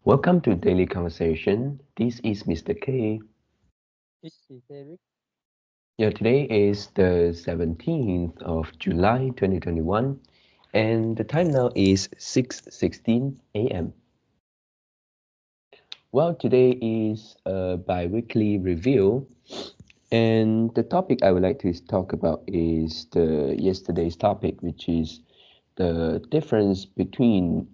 Welcome to Daily Conversation. This is Mr. K. This is Eric. Yeah, today is the 17th of July 2021 and the time now is 6:16 a.m. Well, today is a bi-weekly review and the topic I would like to talk about is the yesterday's topic, which is the difference between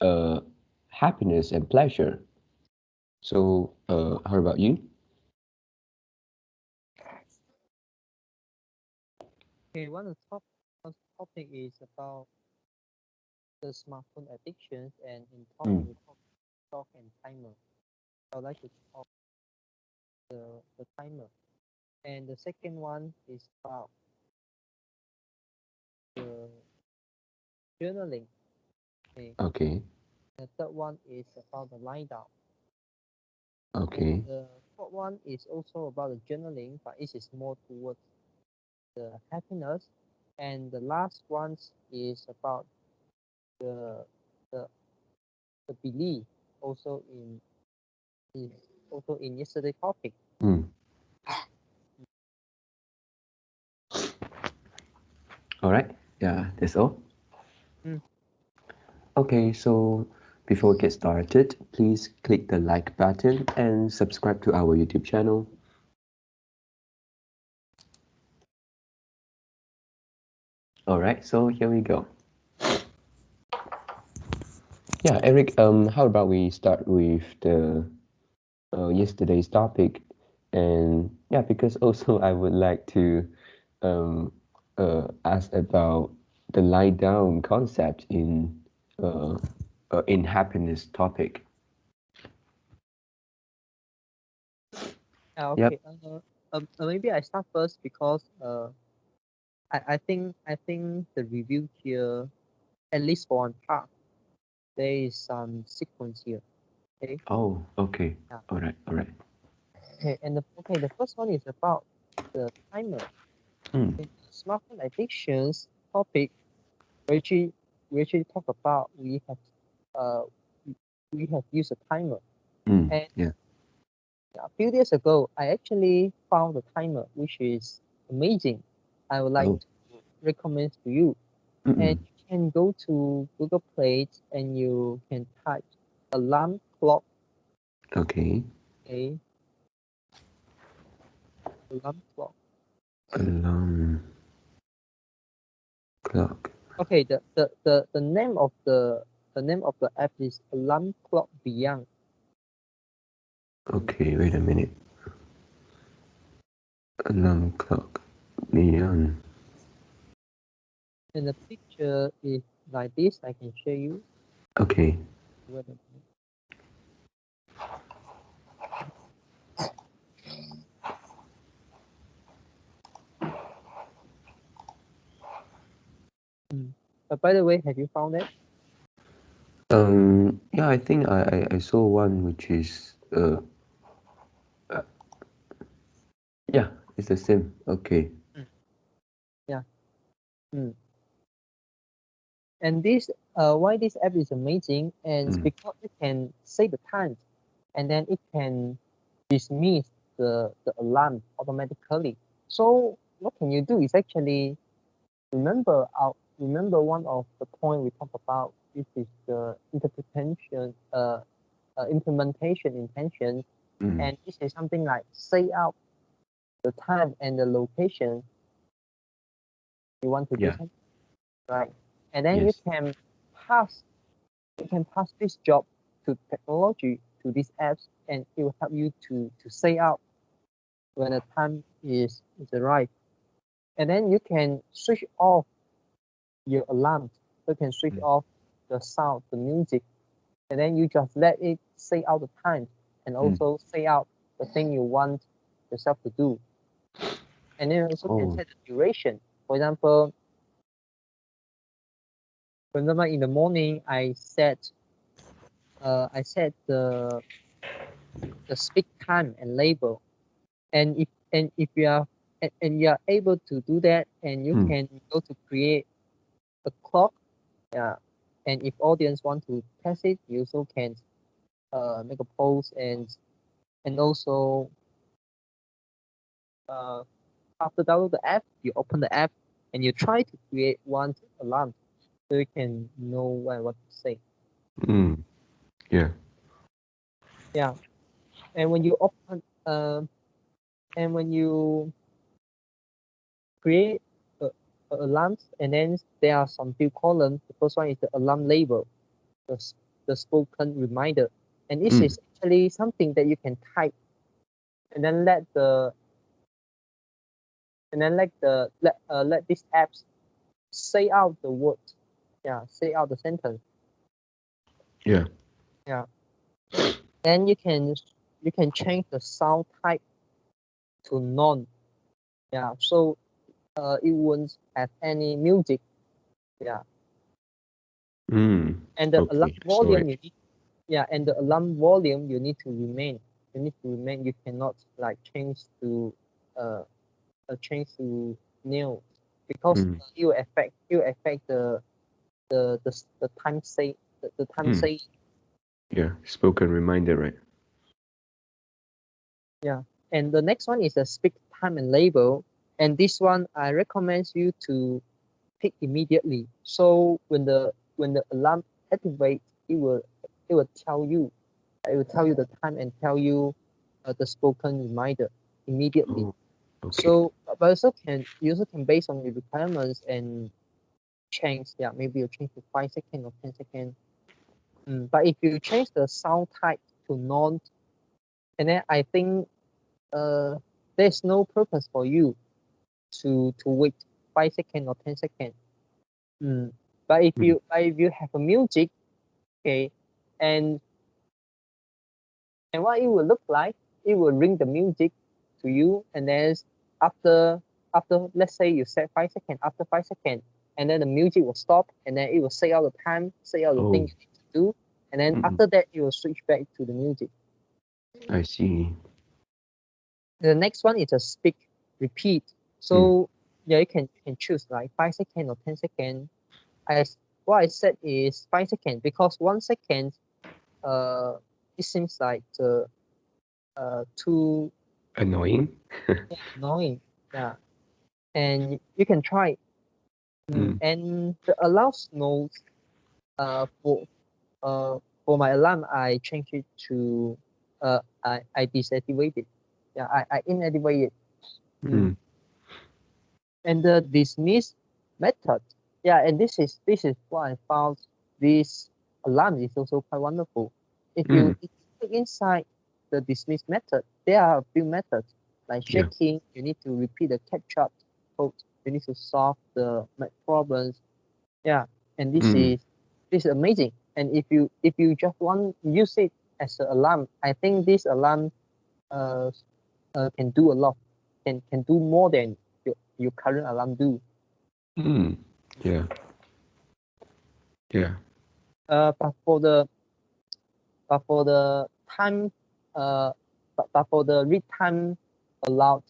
uh, happiness and pleasure. So, how about you? Okay, one topic is about the smartphone addictions, and in talking Mm, we talk and timer. I would like to talk the timer, and the second one is about the journaling. Okay, okay, the third one is about the lie down, and okay. the fourth one is also about the journaling, but it is more towards the happiness, and the last one is about the the, the belief also is also in yesterday topic. Mm. All right. Yeah, that's all. Mm. Okay, so before we get started, please click the like button and subscribe to our YouTube channel. All right, so here we go. Yeah, Eric, how about we start with the yesterday's topic? And yeah, because also I would like to um, ask about the lie down concept uh, in happiness topic. Yep. Okay. Maybe I start first because I think the review here, at least for one part, there is some sequence here. Okay. Oh, okay. Yeah. All right, all right. Okay. The first one is about the timer. Mm, Okay. Smartphone addictions topic. We actually we actually talk about uh we we have used a timer, and yeah. a few days ago I actually found a timer which is amazing. I would like Oh. to recommend to you. And Mm-mm. you can go to Google Play and you can type alarm clock, Okay. okay, alarm clock. Alarm clock. Okay, the name of the app is Alarm Clock Beyond. Okay, wait a minute. Alarm clock. Neon. And the picture is like this. I can show you. Okay. Wait a minute. Mm. But by the way, have you found it? Yeah, I think I saw one which is uh yeah, it's the same. Okay. Mm. Yeah. Mm. And this why this app is amazing, and it's Mm. because it can save the time, and then it can dismiss the alarm automatically. So what can you do is actually remember one of the point we talked about, which is the implementation intention, Mm. and this is something like say out the time and the location you want to do Yeah. something, right? And then Yes. pass you can pass this job to technology, to these apps, and it will help you to say out when the time is arrived. And then you can switch off your alarm. You can switch Mm. off the sound, the music, and then you just let it say out the time and Mm. also say out the thing you want yourself to do. And then you also can Oh. set the duration. For example, in the morning, I set the speak time and label. And if you are and you are able to do that, and you Mm. can go to create a clock. Yeah. And if audience want to test it, you also can make a post, and also after download the app, you open the app and you try to create one alarm so you can know what to say. Yeah. Yeah, and when you open and when you create alarms, and then there are some few columns. The first one is the alarm label, the spoken reminder, and this is actually something that you can type, and then let the and then let these apps say out the words, say out the sentence. Yeah. Yeah, then you can change the sound type to none. Yeah, so it won't have any music. Yeah, and the alarm Okay. So volume you need. Yeah, and the alarm volume you need to remain. You need to remain. You cannot like uh change to nil, because it will affect the time say the time say. yeah, spoken reminder, right? Yeah, and the next one is the speak time and label, and this one I recommend you to pick immediately. So when the alarm activates, it will tell you the time and tell you the spoken reminder immediately. Oh, okay. So but you also can based on the requirements and change. Yeah, maybe you change to 5 seconds or 10 seconds. But if you change the sound type to non, and then I think there's no purpose for you to wait 5 seconds or 10 seconds. But if you have a music, okay, and what it will look like, it will ring the music to you, and then after let's say you set 5 seconds, after 5 seconds, and then the music will stop, and then it will say all the time, say all the Oh, things you need to do, and then after that it will switch back to the music. I see. The next one is a speak repeat. So yeah, you can choose like 5 seconds or 10 seconds. What I said is 5 seconds because 1 second it seems like too Annoying. annoying. Yeah, and you can try. Mm. And the allows notes uh for for my alarm I change it to I deactivate it. Yeah, I inactivate it. Mm. And the dismiss method. Yeah, and this is what I found. This alarm is also quite wonderful. If you look inside the dismiss method, there are a few methods like Yeah. checking. You need to repeat the captcha code. You need to solve the math problems. Yeah, and this is amazing. And if you just want to use it as an alarm, I think this alarm uh, can do a lot. Can do more than your current alarm do. Yeah. Yeah. Uh, but for the but for the time but for the read time allowed,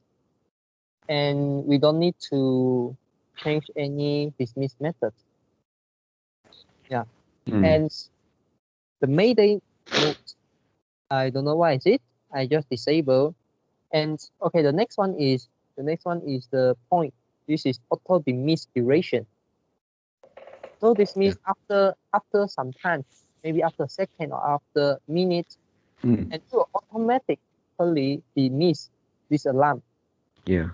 and we don't need to change any dismiss method. Yeah, and the Mayday mode, I don't know why is it. I just disable. And okay, the next one is the point. This is auto dismiss duration. So this Yeah. means after some time, maybe after a second or after minutes, and it will automatically dismiss this alarm. Yeah.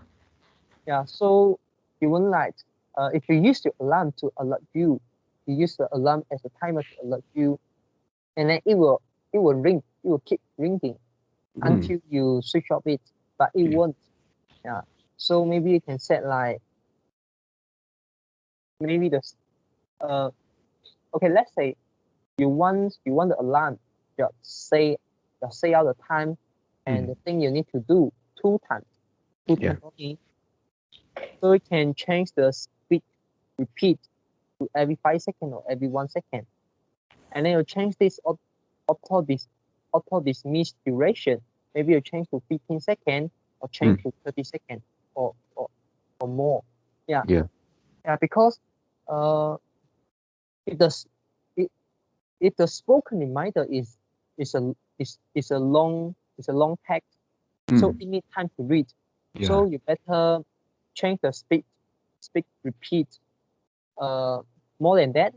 Yeah, so you won't like if you use your alarm to alert you, you use the alarm as a timer to alert you, and then it will ring, it will keep ringing until you switch off it, but it Yeah. won't. Yeah, so maybe you can set like maybe the uh okay, let's say you want the alarm just say out the time and the thing you need to do two Yeah. times only. So you can change the speed repeat to every 5 seconds or every 1 second, and then you change this auto dismiss duration. Maybe you change to 15 seconds or change to 30 seconds or more. Yeah, Yeah. yeah, because uh if the s- if the spoken reminder is is a long text, so Mm. it needs time to read. Yeah. So you better change the speed, repeat, more than that,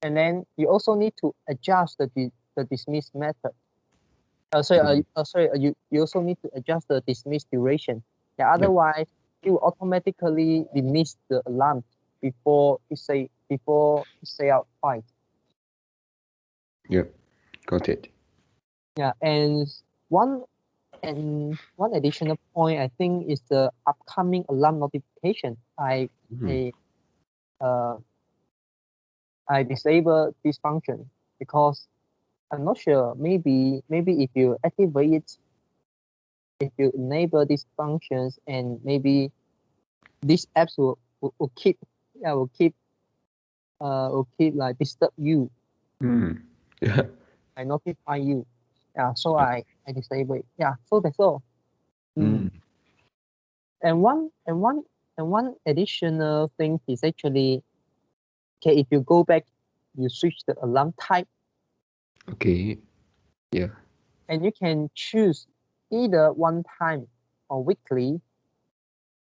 and then you also need to adjust the dismiss method. Mm. You also need to adjust the dismiss duration. Yeah, Yep. otherwise it will automatically dismiss the alarm before you say out twice. Yep. Got it. Yeah, one one additional point I think is the upcoming alarm notification. Mm. I uh I disable this function because I'm not sure. Maybe if you activate it, if you enable these functions, and maybe these apps will keep, yeah, will keep like disturb you. Mm. Yeah. I notify you. Yeah, so Yep. I disable it. Yeah, so that's all. Mm. Mm. And one additional thing is actually, okay, if you go back, you switch the alarm type, Okay. Yeah. and you can choose either one time or weekly,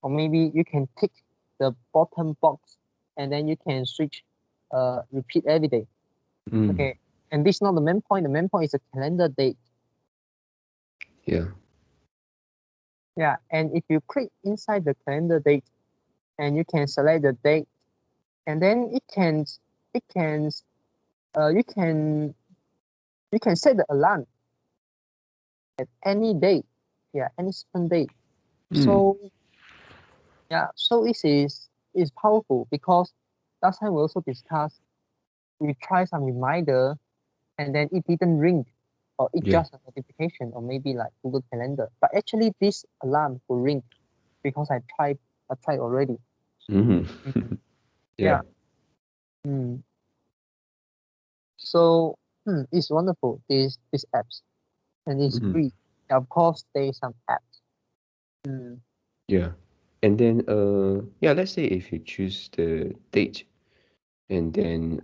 or maybe you can tick the bottom box, and then you can switch repeat every day. Mm. Okay, and this is not the main point. The main point is the calendar date. Yeah. Yeah, and if you click inside the calendar date, and you can select the date, and then it can you can set the alarm at any date. Yeah, any certain date. Mm. So yeah, so this is powerful because last time we also discussed, we try some reminder, and then it didn't ring, or it Yeah. just a notification, or maybe like Google Calendar. But actually this alarm will ring because I tried already. Mm. Mhm. Yeah. Yeah. Mm. So it's wonderful, these apps, and it's Mm. free. Of course there's some apps. Mm. Yeah. And then yeah, let's say if you choose the date and then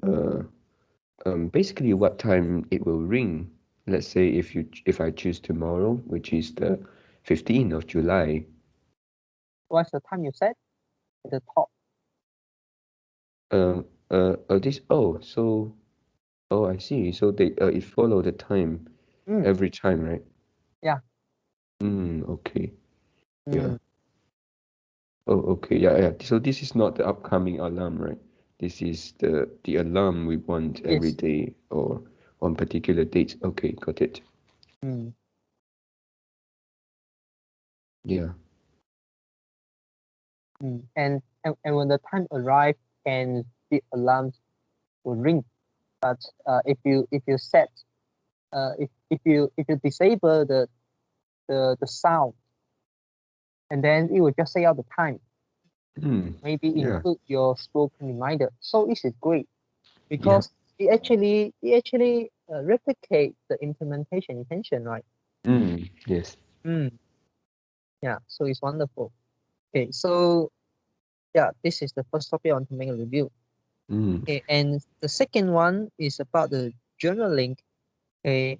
basically what time it will ring. Let's say if I choose tomorrow, which is the 15th of July. What's the time you set at the top? This so I see. So they it follow the time Mm. every time, right? Yeah. Okay. Yeah. Mm. Oh, okay. Yeah, yeah. So this is not the upcoming alarm, right? This is the alarm we want every Yes. day or on particular dates. Okay, got it. Mm. Yeah. Mm. And when the time arrives, and the alarms will ring. But if you set if you disable the sound, and then it will just say out the time, maybe Yeah. include your spoken reminder. So this is great Yeah. because it actually replicate the implementation intention, right? Yes. Mm. Yeah, so it's wonderful. Okay, so yeah, this is the first topic I want to make a review. Mm. Okay, and the second one is about the journaling. Okay,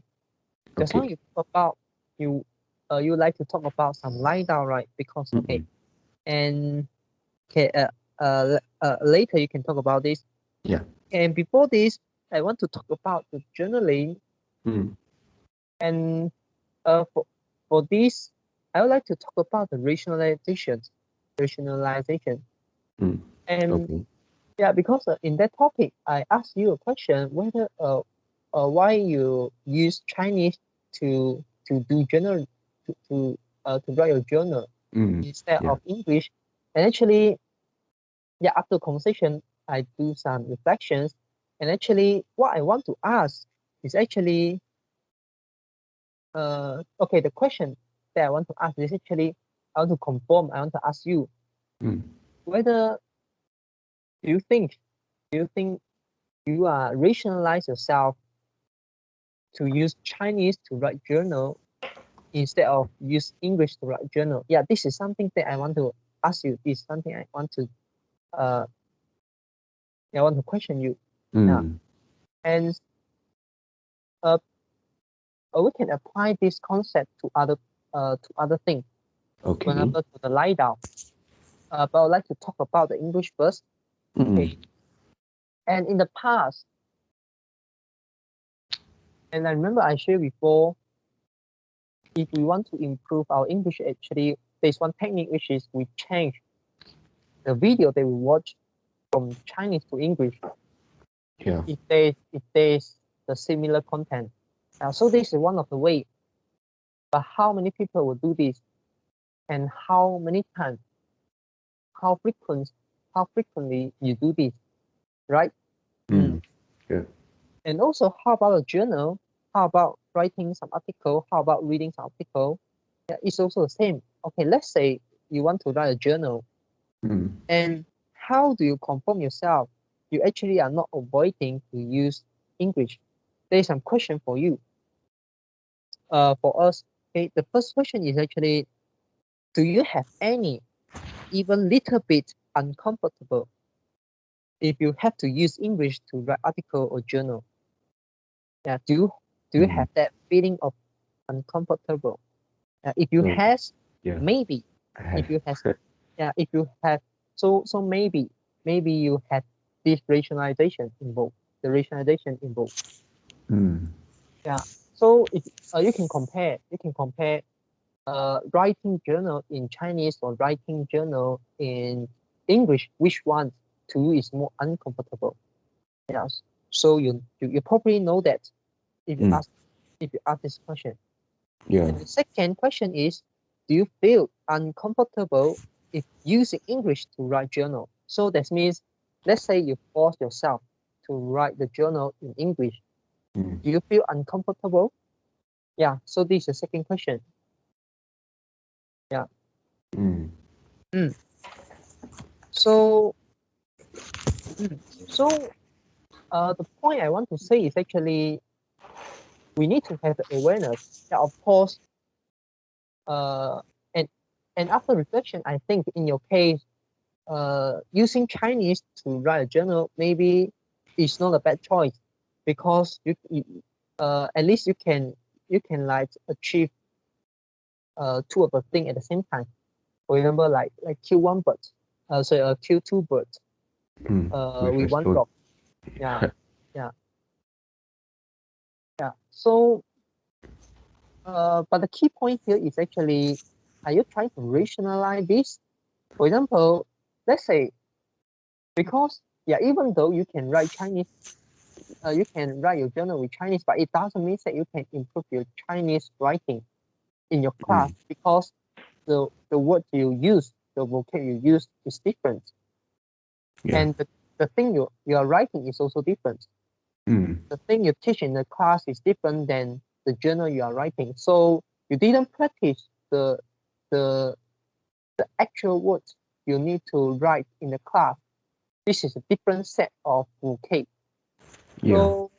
just now Okay. you talk about you you like to talk about some lie down, right? Because okay, Mm-mm. and okay, later you can talk about this. Yeah. And before this, I want to talk about the journaling, Mm. and for this, I would like to talk about the rationalization, rationalization, Mm. and Okay. yeah, because in that topic, I asked you a question whether why you use Chinese to do journal, to write your journal instead Yeah. of English. And actually, yeah, after conversation, I do some reflections, and actually, what I want to ask is actually okay. The question that I want to ask is actually, I want to confirm. I want to ask you Mm. whether do you think do you think you are rationalize yourself to use Chinese to write journal instead of use English to write journal? Yeah, this is something that I want to ask you. This is something uh I want to question you. Yeah, Mm. and uh we can apply this concept to other things. For Okay. example, to the lie down. But I'd like to talk about the English first. Okay. And in the past, and I remember I shared before, if we want to improve our English, actually, there's one technique which is we change the video that we watch from Chinese to English. Yeah. If there's the similar content. So this is one of the ways. But how many people will do this, and how many times, how frequently you do this, right? Yeah. And also, how about a journal? How about writing some article? How about reading some article? Yeah, it's also the same. Okay, let's say you want to write a journal, and how do you confirm yourself you actually are not avoiding to use English? There is some question for you. For us, okay, the first question is actually, do you have any even little bit uncomfortable if you have to use English to write article or journal? Yeah, do you have that feeling of uncomfortable? If you has, Yeah. maybe. I have. If you has, yeah, if you have, so maybe you have this rationalization involved. The rationalization involved. Yeah. So if you can compare, writing journal in Chinese or writing journal in English, which one to you is more uncomfortable? Yes. So you probably know that if you ask this question. Yeah. And the second question is, do you feel uncomfortable if using English to write journal? So that means, let's say you force yourself to write the journal in English. Do you feel uncomfortable? Yeah. So this is the second question. Yeah. So, so the point I want to say is actually we need to have the awareness. Yeah, of course. Uh, and after reflection, I think in your case, using Chinese to write a journal maybe is not a bad choice, because at least you can like achieve two of the thing at the same time. For example, like kill one bird, kill two birds With with a one stone. drop. Yeah, yeah, yeah. So but the key point here is actually, are you trying to rationalize this? For example, let's say, because yeah, even though you can write Chinese, you can write your journal with Chinese, but it doesn't mean that you can improve your Chinese writing in your class, because the word you use, the vocab you use is different, Yeah. and the thing you are writing is also different. The thing you teach in the class is different than the journal you are writing. So you didn't practice the actual words you need to write in the class. This is a different set of vocab. Yeah. So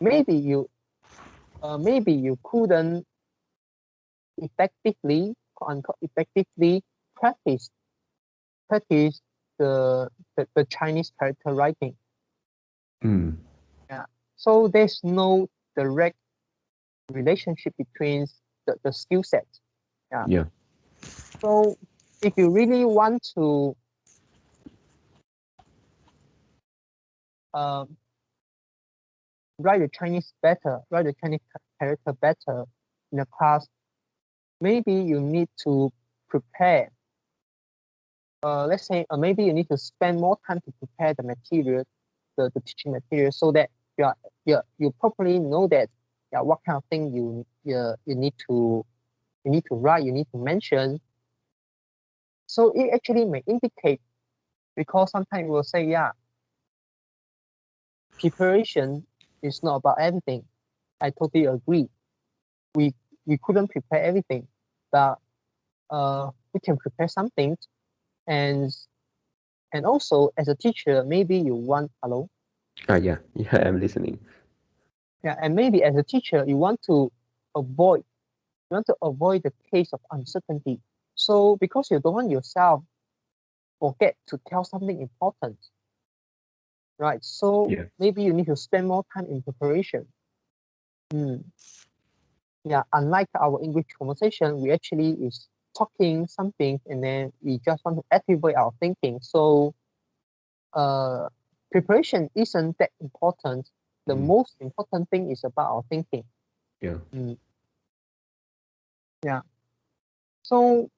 maybe you couldn't effectively practice practice the Chinese character writing. Yeah. So there's no direct relationship between the skill sets. Yeah. Yeah. So if you really want to um, write the Chinese better, write the Chinese character better in the class, maybe you need to prepare. Let's say maybe you need to spend more time to prepare the material, the teaching material, so that you properly know that, yeah, what kind of thing you need to write, you need to mention. So it actually may indicate, because sometimes we'll say, yeah, preparation is not about everything. I totally agree. We couldn't prepare everything, but we can prepare some things. and also, as a teacher, maybe you want, hello. Yeah. Yeah. I'm listening. Yeah, and maybe as a teacher, avoid you want to avoid the case of uncertainty. So because you don't want yourself forget to tell something important, right? So Yeah. maybe you need to spend more time in preparation. yeah, unlike our English conversation, we actually is talking something and then we just want to activate our thinking. So preparation isn't that important. The most important thing is about our thinking. Yeah. Yeah. So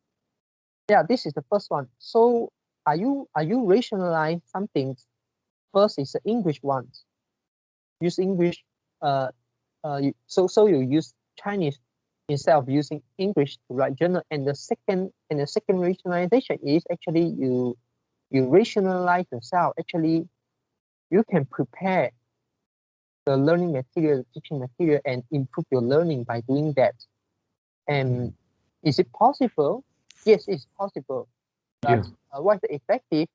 yeah, this is the first one. So are you rationalize something? First is the English ones. Use English. Uh, so you use Chinese instead of using English to write journal. And the second rationalization is actually you rationalize yourself. Actually, you can prepare the learning material, the teaching material, and improve your learning by doing that. And is it possible? Yes, it's possible. Yeah. But what's the effective?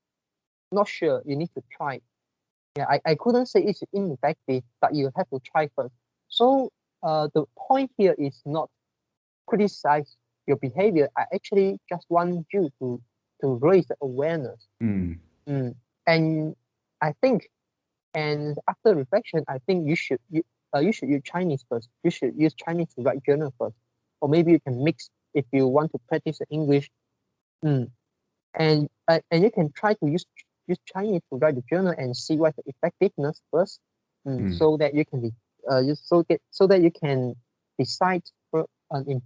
Not sure. You need to try. Yeah, I couldn't say it's ineffective, but you have to try first. So the point here is not criticize your behavior. I actually just want you to raise the awareness. Mm. And I think, and after reflection, I think you should use Chinese first. You should use Chinese to write journal first, or maybe you can mix if you want to practice the English. Mm. And you can try to use Chinese to write the journal and see what the effectiveness first, so that you can so that you can decide for in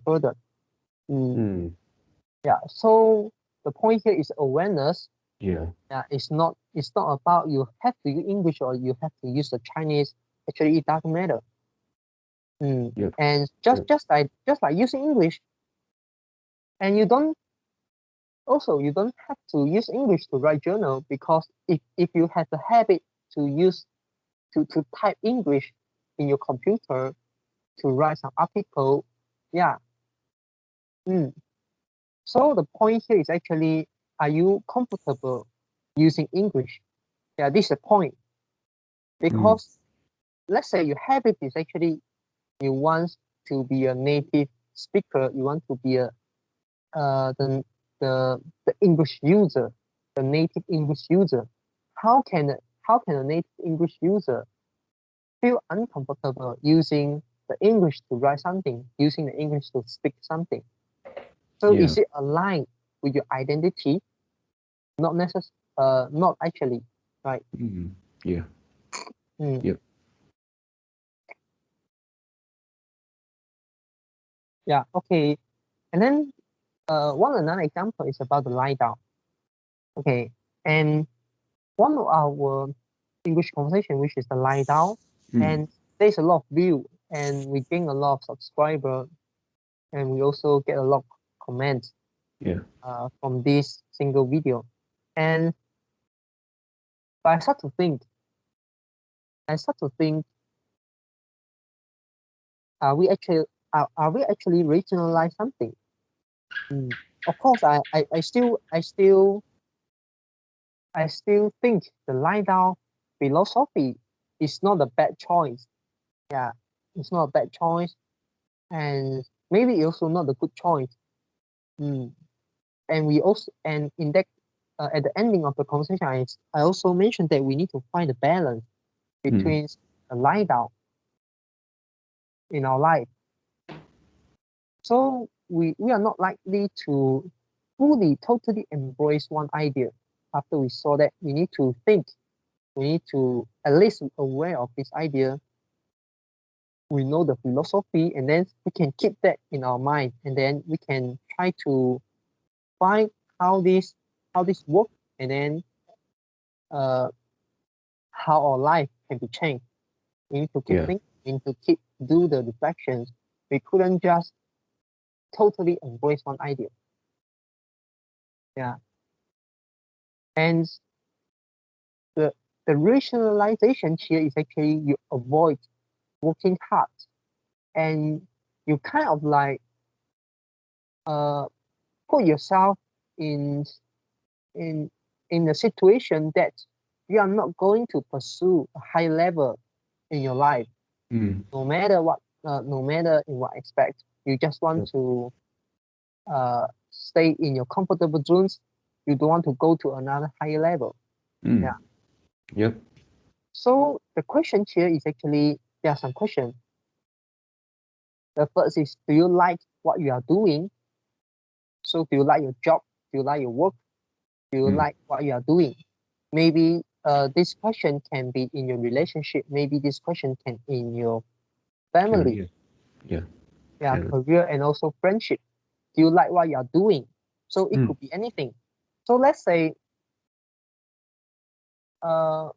further. Yeah. So the point here is awareness. Yeah. Yeah, it's not about you have to use English or you have to use the Chinese. Actually, it doesn't matter. Yep. And Yep. just like using English, and you don't have to use English to write journal, because if you have the habit to use to type English in your computer to write some article, yeah. Mm. So the point here is actually, are you comfortable using English? Yeah, this is the point. Mm. Because let's say your habit is actually you want to be a native speaker, you want to be a uh, the, the English user, the native English user. How can how can a native English user feel uncomfortable using the English to write something, using the English to speak something? So Yeah. is it aligned with your identity? Not actually, right? Yeah. Mm. Yep. Yeah. Okay. And then one another example is about the lie down. Okay. And one of our English conversation, which is the lie down, and there's a lot of view, and we gain a lot of subscriber, and we also get a lot of comments Yeah. from this single video. And but I start to think, are we actually rationalize something? Of course, I still think the lie down philosophy is not a bad choice. Yeah, it's not a bad choice, and maybe it's also not a good choice. Mm. And we also, and in that, at the ending of the conversation, I also mentioned that we need to find a balance between a lie down in our life. So we are not likely to totally embrace one idea. After we saw that, we need to think. We need to at least be aware of this idea. We know the philosophy, and then we can keep that in our mind, and then we can try to find how this works, and then uh, how our life can be changed. We need to keep Yeah. thinking. We need to keep do the reflections. We couldn't just totally embrace one idea. Yeah, and the the rationalization here is actually you avoid working hard, and you kind of like uh put yourself in in in a situation that you are not going to pursue a high level in your life, no matter what, no matter in what aspect. You just want Yep. to stay in your comfortable zones. You don't want to go to another higher level. Yeah. Yep. So the question here is actually, there are some questions. The first is, do you like what you are doing? So do you like your job? Do you like your work? Do you Mm. like what you are doing? Maybe this question can be in your relationship. Maybe this question can in your family, Career. Yeah. yeah, Family. career, and also friendship. Do you like what you are doing? So it Mm. could be anything. So let's say uh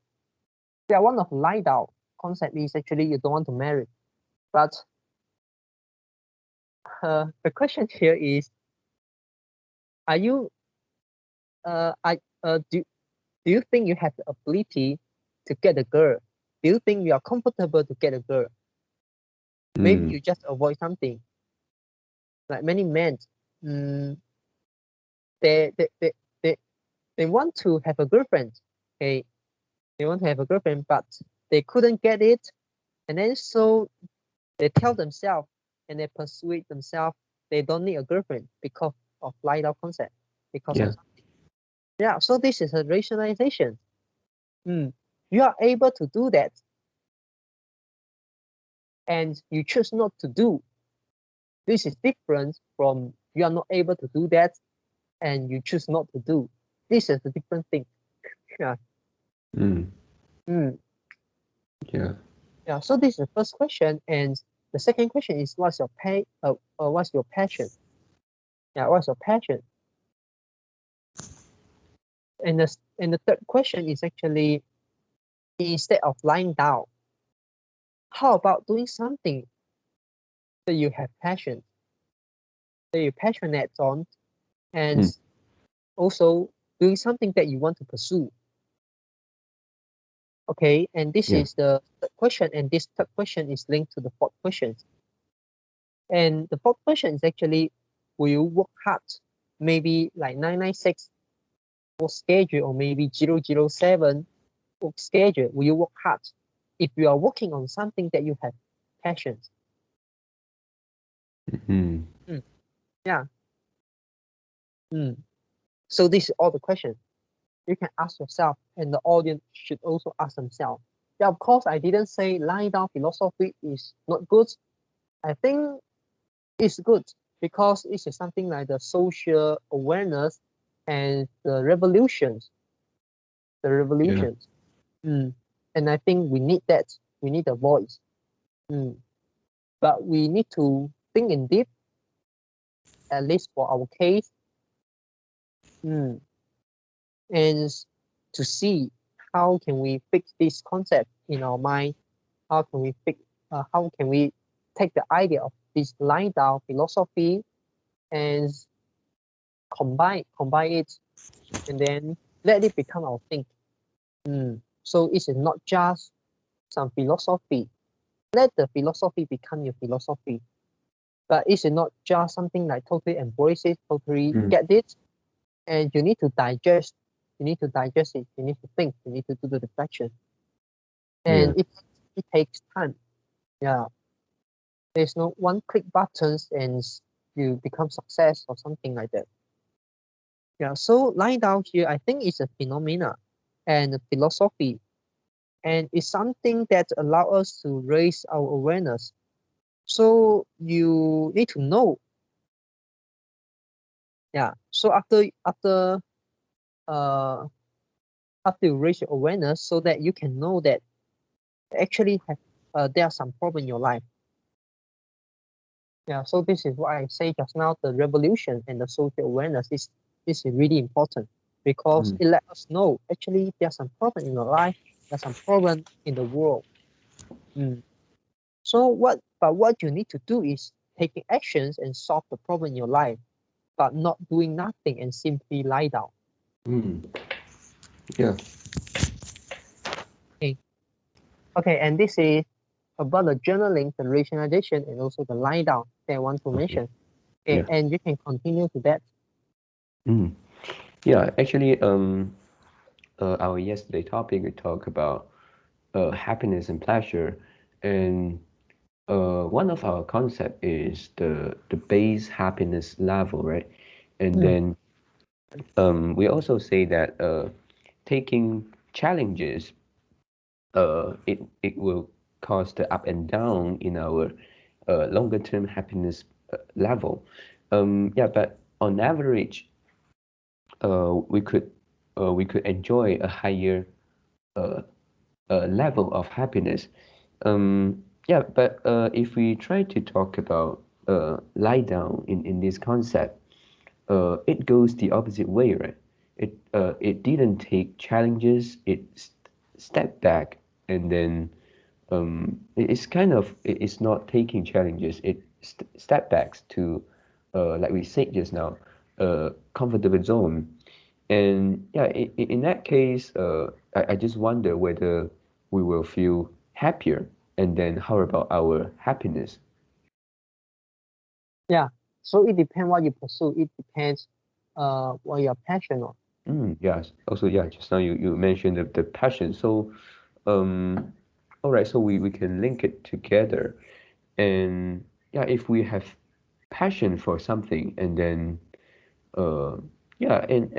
yeah, one of lie down concept is actually you don't want to marry. But the question here is, are you I do you think you have the ability to get a girl? Do you think you are comfortable to get a girl? Maybe Mm. you just avoid something. Like many men, mm, they, they, they, they, they want to have a girlfriend. Okay, they want to have a girlfriend, but they couldn't get it. And then so they tell themselves and they persuade themselves they don't need a girlfriend because of light out concept. Because of Yeah. something. Yeah, so this is a rationalization. Mm. You are able to do that and you choose not to do. This is different from you are not able to do that and you choose not to do. This is a different thing. Yeah. Mm. Mm. Yeah. Yeah. So this is the first question, and the second question is what's your passion? Yeah, what's your passion? And the third question is actually, instead of lying down, how about doing something that you have passion, that you're passionate on, and Mm. also doing something that you want to pursue. Okay, and this Yeah. is the third question, and this third question is linked to the fourth question. And the fourth question is actually, will you work hard? Maybe like 996 work schedule, or maybe 007 work schedule. Will you work hard? If you are working on something that you have passions. Mm. Mm, yeah. Mm. So this is all the questions you can ask yourself, and the audience should also ask themselves. Yeah, of course, I didn't say lying down philosophy is not good. I think it's good because it is something like the social awareness and the revolutions, the Yeah. revolutions. Mm. And I think we need that. We need a voice. Mm. But we need to think in deep, at least for our case, mm. and to see how can we fix this concept in our mind. How can we fix? How can we take the idea of this lying down philosophy and combine it, and then let it become our thing. So it is not just some philosophy. Let the philosophy become your philosophy. But it is not just something like totally embrace it, totally Mm. get it, and you need to digest. You need to digest it. You need to think. You need to do the reflection, Yeah. and it takes time. Yeah, there's no one click buttons and you become success or something like that. Yeah, so lying down here, I think it's a phenomena and a philosophy, and it's something that allow us to raise our awareness. So you need to know, yeah. So uh after you raise your awareness, so that you can know that actually have there are some problem in your life. Yeah. So this is what I say just now. The revolution and the social awareness is really important because Mm. it let us know actually there's some problem in your life. There's some problem in the world. Mm. So what you need to do is taking actions and solve the problem in your life, but not doing nothing and simply lie down. Mm. Yeah. Okay. Okay, and this is about the journaling, the rationalization, and also the lie down that I want to Okay. mention. Okay, Yeah. and you can continue to that. Mm. Yeah. Actually, our yesterday topic we talked about happiness and pleasure, and one of our concept is the base happiness level, right? And Mm, then we also say that taking challenges, it will cause the up and down in our longer term happiness level. Yeah, but on average, we could enjoy a higher uh, level of happiness. Yeah, but if we try to talk about lie down in this concept, it goes the opposite way, right? It didn't take challenges. It stepped back, and then it's kind of it's not taking challenges. It step backs to like we said just now, comfortable zone. And yeah, in that case, I just wonder whether we will feel happier. And then how about our happiness? Yeah. So it depends what you pursue. It depends what you're passionate on. Yes. Also, yeah, just now you mentioned the passion. So, um, all right, so we can link it together. And yeah, if we have passion for something, and then uh, yeah, and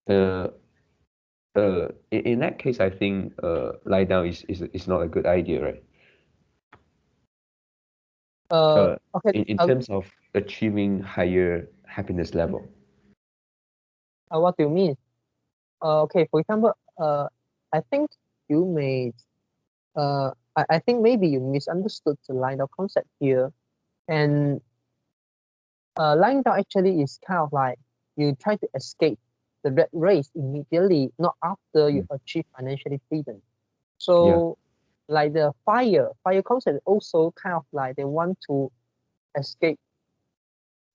uh, in that case, I think lie down is not a good idea, right? Uh, Okay. in terms of achieving higher happiness level. What do you mean? Okay. For example, I think you may I think maybe you misunderstood the line of concept here. And lying down actually is kind of like you try to escape the red race immediately, not after you Mm, achieve financially freedom. yeah, So, like the fire concept also kind of like they escape,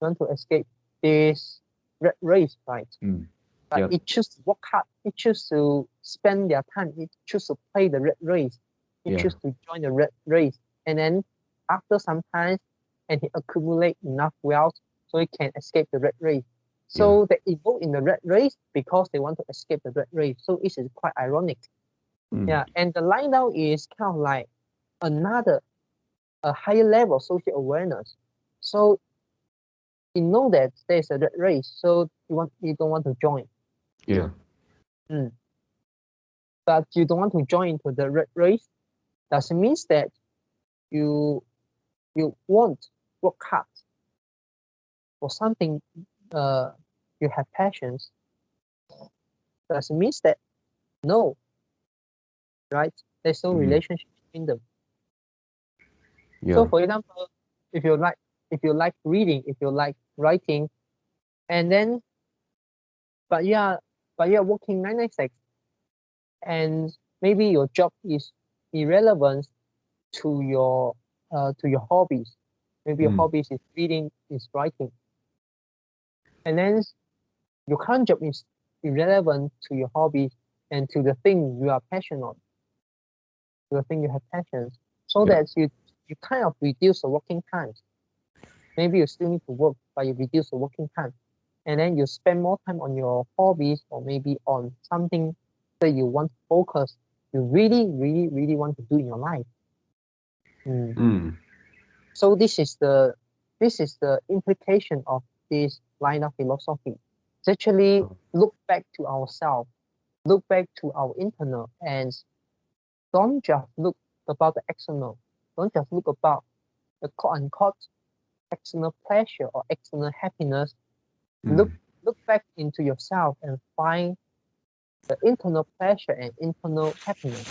want to escape this red race, right? mm, But yeah, it choose to work hard, it choose to spend their time, it choose to play the red race, it yeah, choose to join the red race, and then after some time, and he accumulate enough wealth so he can escape the red race. yeah. So they evolve in the red race because they want to escape the red race. So it is quite ironic. Mm, Yeah, and the line down is kind of like another a higher level of social awareness. So you know that there's a red race, so you don't want to join. yeah. Mm. But you don't want to join into the red race. Doesn't mean that you you won't work hard for something uh you have passions. Doesn't mean that no, right? There's no Mm, relationship between them. So yeah. for example, if you like if you like reading, if you like writing, and then but yeah but you're working 996, and maybe your job is irrelevant to your hobbies. Maybe your Mm, hobbies is reading, is writing, and then your current job is irrelevant to your hobbies and to the thing you are passionate on, to the thing you have passions, so yeah, that you kind of reduce the working times. Maybe you still need to work, but you reduce the working time, and then you spend more time on your hobbies or maybe on something that you want to focus, you really, really, really want to do in your life. Mm. mm, So this is the implication of this line of philosophy. It's actually oh, look back to ourselves, look back to our internal, and don't just look about the external. Don't just look about the quote unquote external pleasure or external happiness. Look mm, look back into yourself and find the internal pleasure and internal happiness.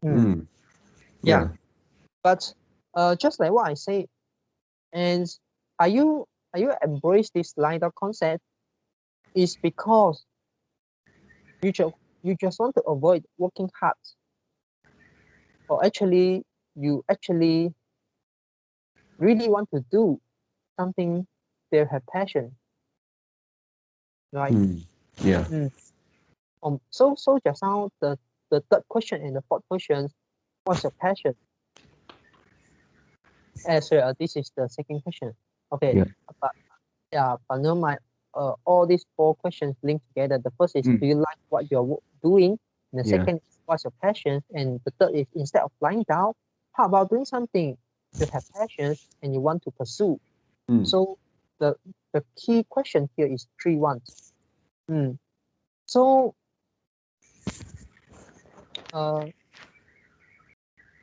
Hmm. mm, Yeah, yeah. but just like what I say, and are you embrace this line of concept is because you just you just want to avoid working hard, or actually you actually really want to do something they have passion, right? Mm, yeah, Mm. So just now the third question and the fourth question, what's your passion? Sorry, this is the second question. Okay, yeah. but yeah, but now my all these four questions linked together. The first is, Mm, do you like what you're doing? And the yeah. second is, what's your passion? And the third is, instead of lying down, how about doing something you have passions and you want to pursue? Mm, So the the key question here is three ones. Mm. So uh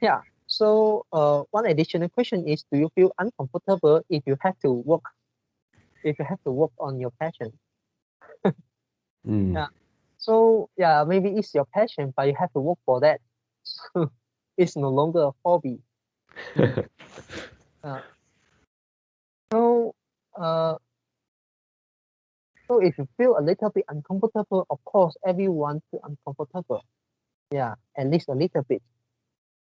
yeah. So one additional question is, do you feel uncomfortable if you have to work on your passion? Mm. Yeah. So yeah, maybe it's your passion, but you have to work for that. So it's no longer a hobby. Mm. Uh, so uh, so if you feel a little bit uncomfortable, of course everyone feel uncomfortable. Yeah, at least a little bit.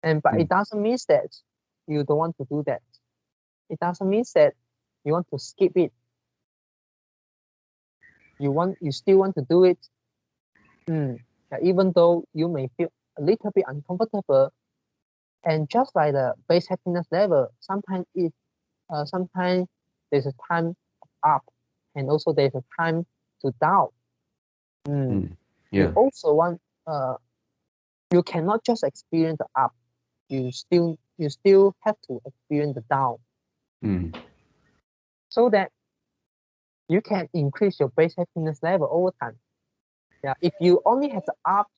And but Mm. it doesn't mean that you don't want to do that. It doesn't mean that you want to skip it. You still want to do it. Mm. Yeah, even though you may feel a little bit uncomfortable, and just like the base happiness level, sometimes there's a time up, and also there's a time to down. Mm. Mm. You Yeah. also want you cannot just experience the up. You still have to experience the down, Mm. so that you can increase your base happiness level over time. Yeah, if you only have the up,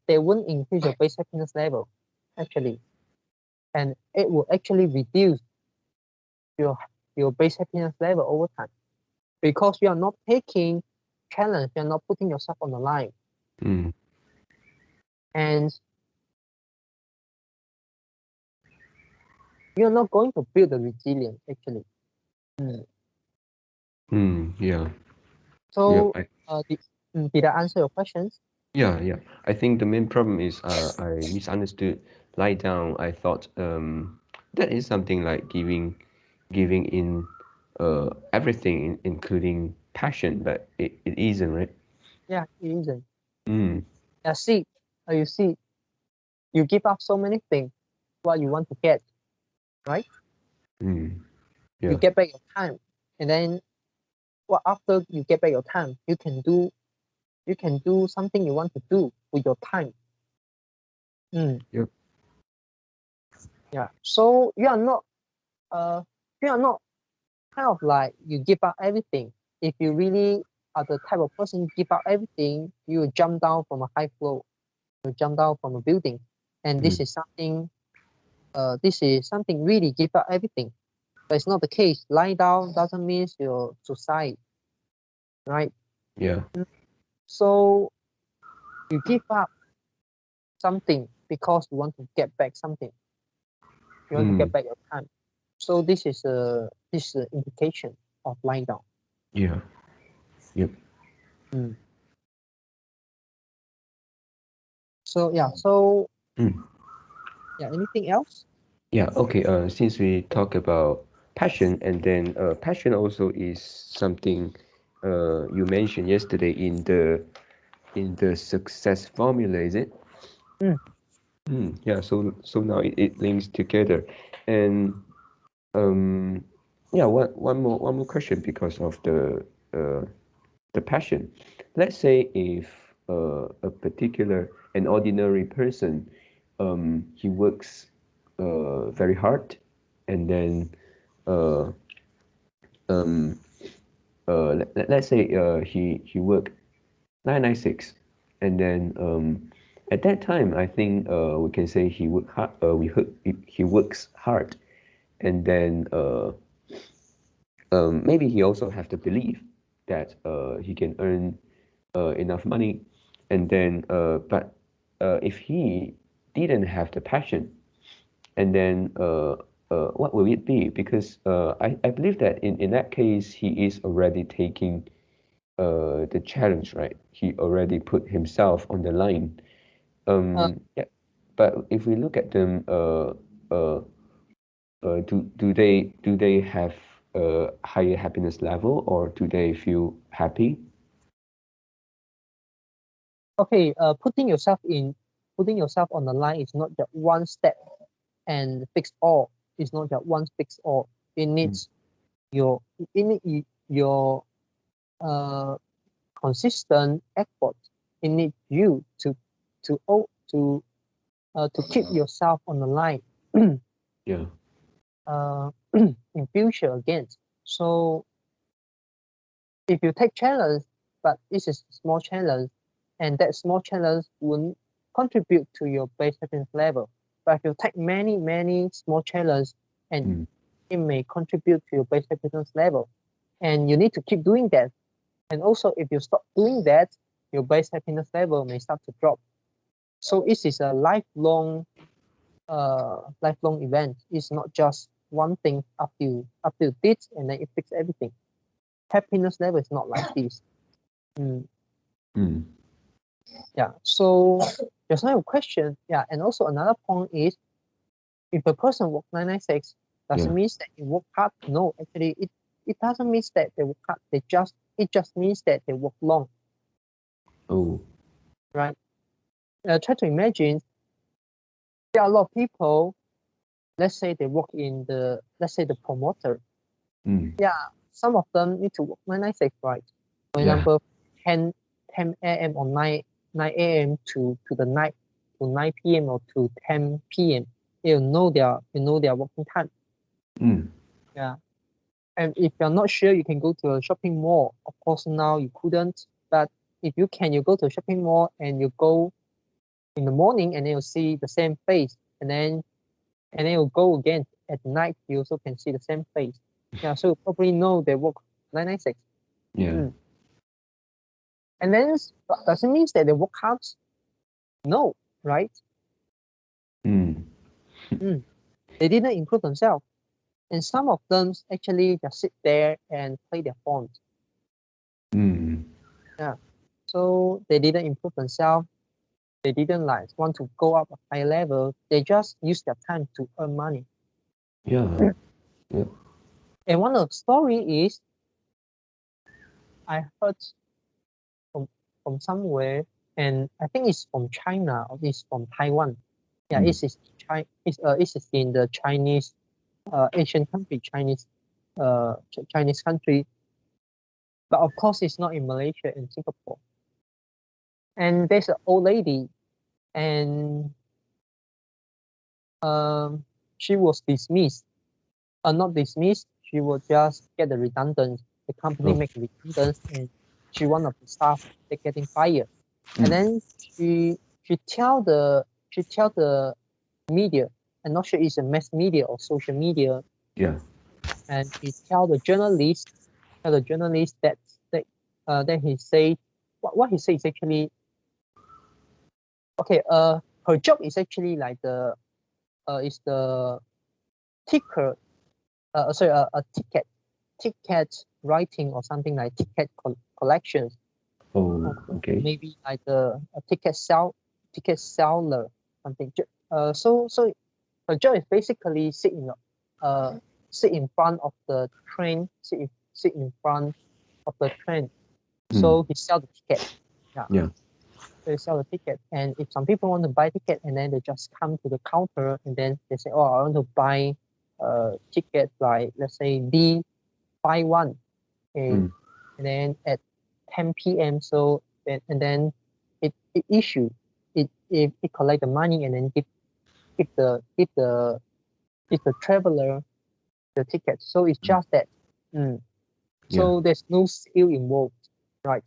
they won't increase your base happiness level actually, and it will actually reduce your your base happiness level over time, because you are not taking challenge, you are not putting yourself on the line, Mm. and you're not going to build the resilience actually. Mm. Mm. Yeah. Yeah. So did I answer your questions? Yeah. I think the main problem is I misunderstood lie down. I thought that is something like giving in everything including passion, but it isn't, right? Yeah, it isn't. Mm. Yeah, see, you see, you give up so many things what you want to get, right? Mm. You Yeah. get back your time, and then what after you get back your time, you can do something you want to do with your time. Mm. Yep. Yeah. So uh you are not kind of like you give up everything. If you really are the type of person you give up everything, you will jump down from a high floor, you jump down from a building. And Mm. this is something really give up everything. But it's not the case. Lying down doesn't mean you're suicide, right? Yeah. So you give up something because you want to get back something. You want to get Mm. back your time. So this is a indication of lying down. Yeah. Yep. Mm. So yeah. So Mm. yeah. Anything else? Yeah, okay. Since we talk about passion, and then passion also is something you mentioned yesterday in the success formula, is it? Mm. Yeah, so now it links together. And um yeah, one more question because of the passion. Let's say if a particular an ordinary person he works very hard, and then uh, um, let's say he worked 996, and then at that time I think we can say he work hard, he works hard, and then maybe he also have the belief that he can earn enough money, and then but if he didn't have the passion, and then what will it be? Because I believe that in that case he is already taking the challenge, right? He already put himself on the line. Uh, Yeah. But if we look at them, uh, do they have a higher happiness level, or do they feel happy? okay. Putting yourself on the line is not just one step and fix all. It's not just one fix all. It Mm. needs your it need your uh consistent effort. It needs you to keep yourself on the line Yeah. uh, in future again. So if you take challenge, but this is a small challenge, and that small challenge will contribute to your base happiness level. But if you take many small challenges, and it may contribute to your base happiness level, and you need to keep doing that. And also, if you stop doing that, your base happiness level may start to drop. So it is a lifelong event. It's not just one thing up to you did and then it fixes everything. Happiness level is not like this. Yeah. So there's no question. Yeah. And also another point is, if a person work 996, does it mean that they work hard? No, actually, it doesn't mean that they work hard. It just means that they work long. Oh. Right. Try to imagine. There are a lot of people. Let's say they work in the promoter. Yeah, some of them need to work 996, right? For example, 10 a.m. or 9 a.m. to the night, to 9 p.m. or to 10 p.m. You know their working time. Yeah. And if you're not sure, you can go to a shopping mall. Of course, now you couldn't, but if you can, you go to a shopping mall and you go in the morning and then you'll see the same face, and then you'll go again at night, you also can see the same face. Yeah, so you probably know they work 996. Yeah. And then does it mean that they work hard? No, right? They didn't improve themselves. And some of them actually just sit there and play their phone. Yeah. So they didn't improve themselves. They didn't want to go up a higher level. They just use their time to earn money. Yeah. And one of the story is, I heard from somewhere, and I think it's from China or it's from Taiwan. Yeah, it is in the Chinese Asian country, Chinese country, but of course it's not in Malaysia and Singapore. And there's an old lady, and she was dismissed. Not dismissed. She will just get the redundant. The company make redundant, and she one of the staff they getting fired. And then she tell the media. I'm not sure it's a mass media or social media. Yeah. And he tell the journalist that he say what he says is actually okay. Her job is actually like the is the ticker. A ticket writing or something like ticket collections. Oh, okay. Maybe like a ticket seller something. So her job is basically sit in front of the train, sit in front of the train. So he sell the ticket. Yeah. So he sell the ticket, and if some people want to buy ticket, and then they just come to the counter, and then they say, "Oh, I want to buy ticket like let's say D, buy one," and then at 10 p.m. So then it issue it collect the money and then give the traveler the ticket. So it's just that. So there's no skill involved, right?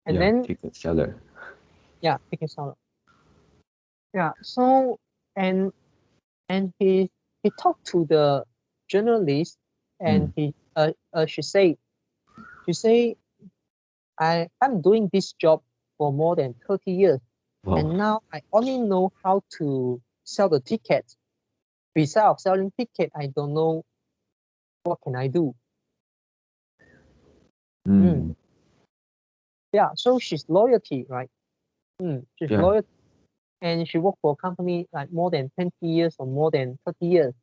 And then ticket seller. ticket seller. Yeah. So and he talked to the journalist, and she say I'm doing this job for more than 30 years. Wow. And now I only know how to sell the ticket. Besides selling ticket, I don't know what can I do. Yeah, so she's loyalty, right? She's loyalty. And she worked for a company like more than 20 years or more than 30 years.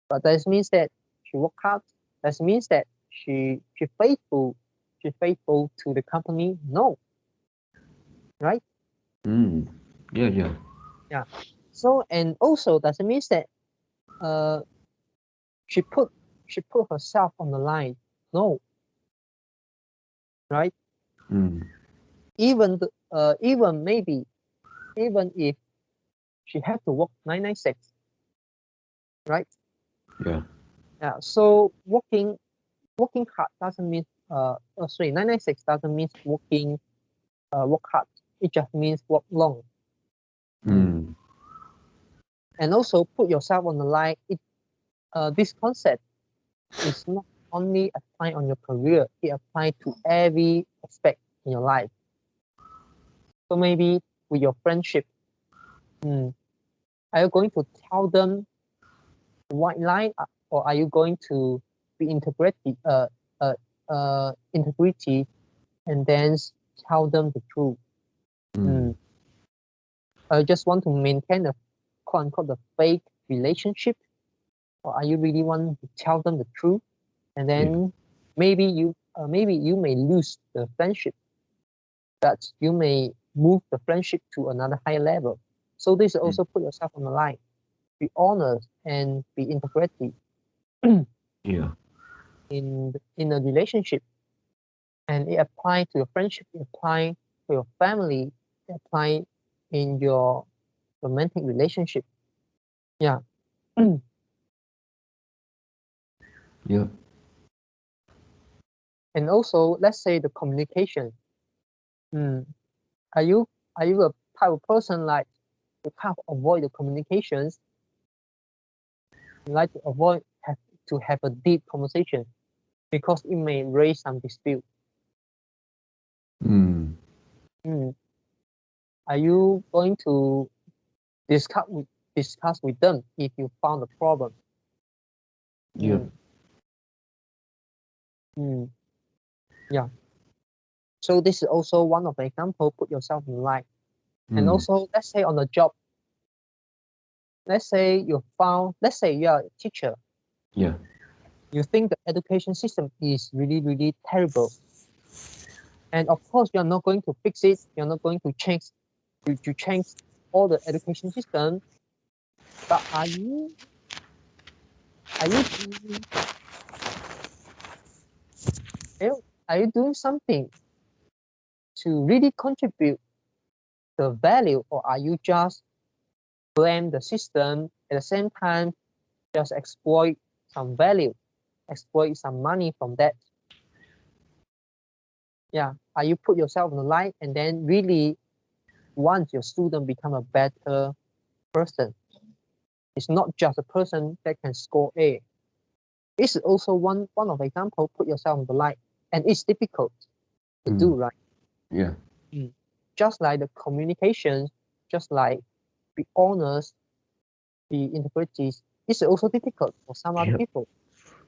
But that means that she worked hard. That means that she faithful. She's faithful to the company. No. Right? Yeah. So and also does it mean that she put herself on the line? No. Right? Even even if she had to work 996, right? Yeah. So working hard doesn't mean 996 doesn't mean work hard. It just means work long. And also put yourself on the line. This concept is not only apply on your career, it applies to every aspect in your life. So maybe with your friendship, are you going to tell them the white line, or are you going to be integrity and then tell them the truth? I just want to maintain a quote unquote the fake relationship, or are you really want to tell them the truth? And then maybe you may lose the friendship, but you may move the friendship to another higher level. So this also put yourself on the line, be honest and be integrity Yeah. in a relationship, and it apply to your friendship, it apply to your family, it apply in your romantic relationship. Yeah. Yeah. And also, let's say the communication. Are you a type of person like you can't avoid the communications? You like to avoid have a deep conversation because it may raise some dispute. Mm. Are you going to discuss with them if you found a problem? Yeah. Yeah. So this is also one of the example. Put yourself in line. And also, let's say on the job, let's say you are a teacher. Yeah. You think the education system is really, really terrible. And of course, you're not going to fix it. You're not going to change all the education system. But are you doing, are you doing something to really contribute the value, or are you just blame the system at the same time just exploit some value, exploit some money from that? Yeah. Are you put yourself on the line and then really want your student become a better person? It's not just a person that can score A. This is also one of example. Put yourself on the line, and it's difficult to do, right? Yeah. Just like the communications, just like be honest, be integrity, it's also difficult for some other people.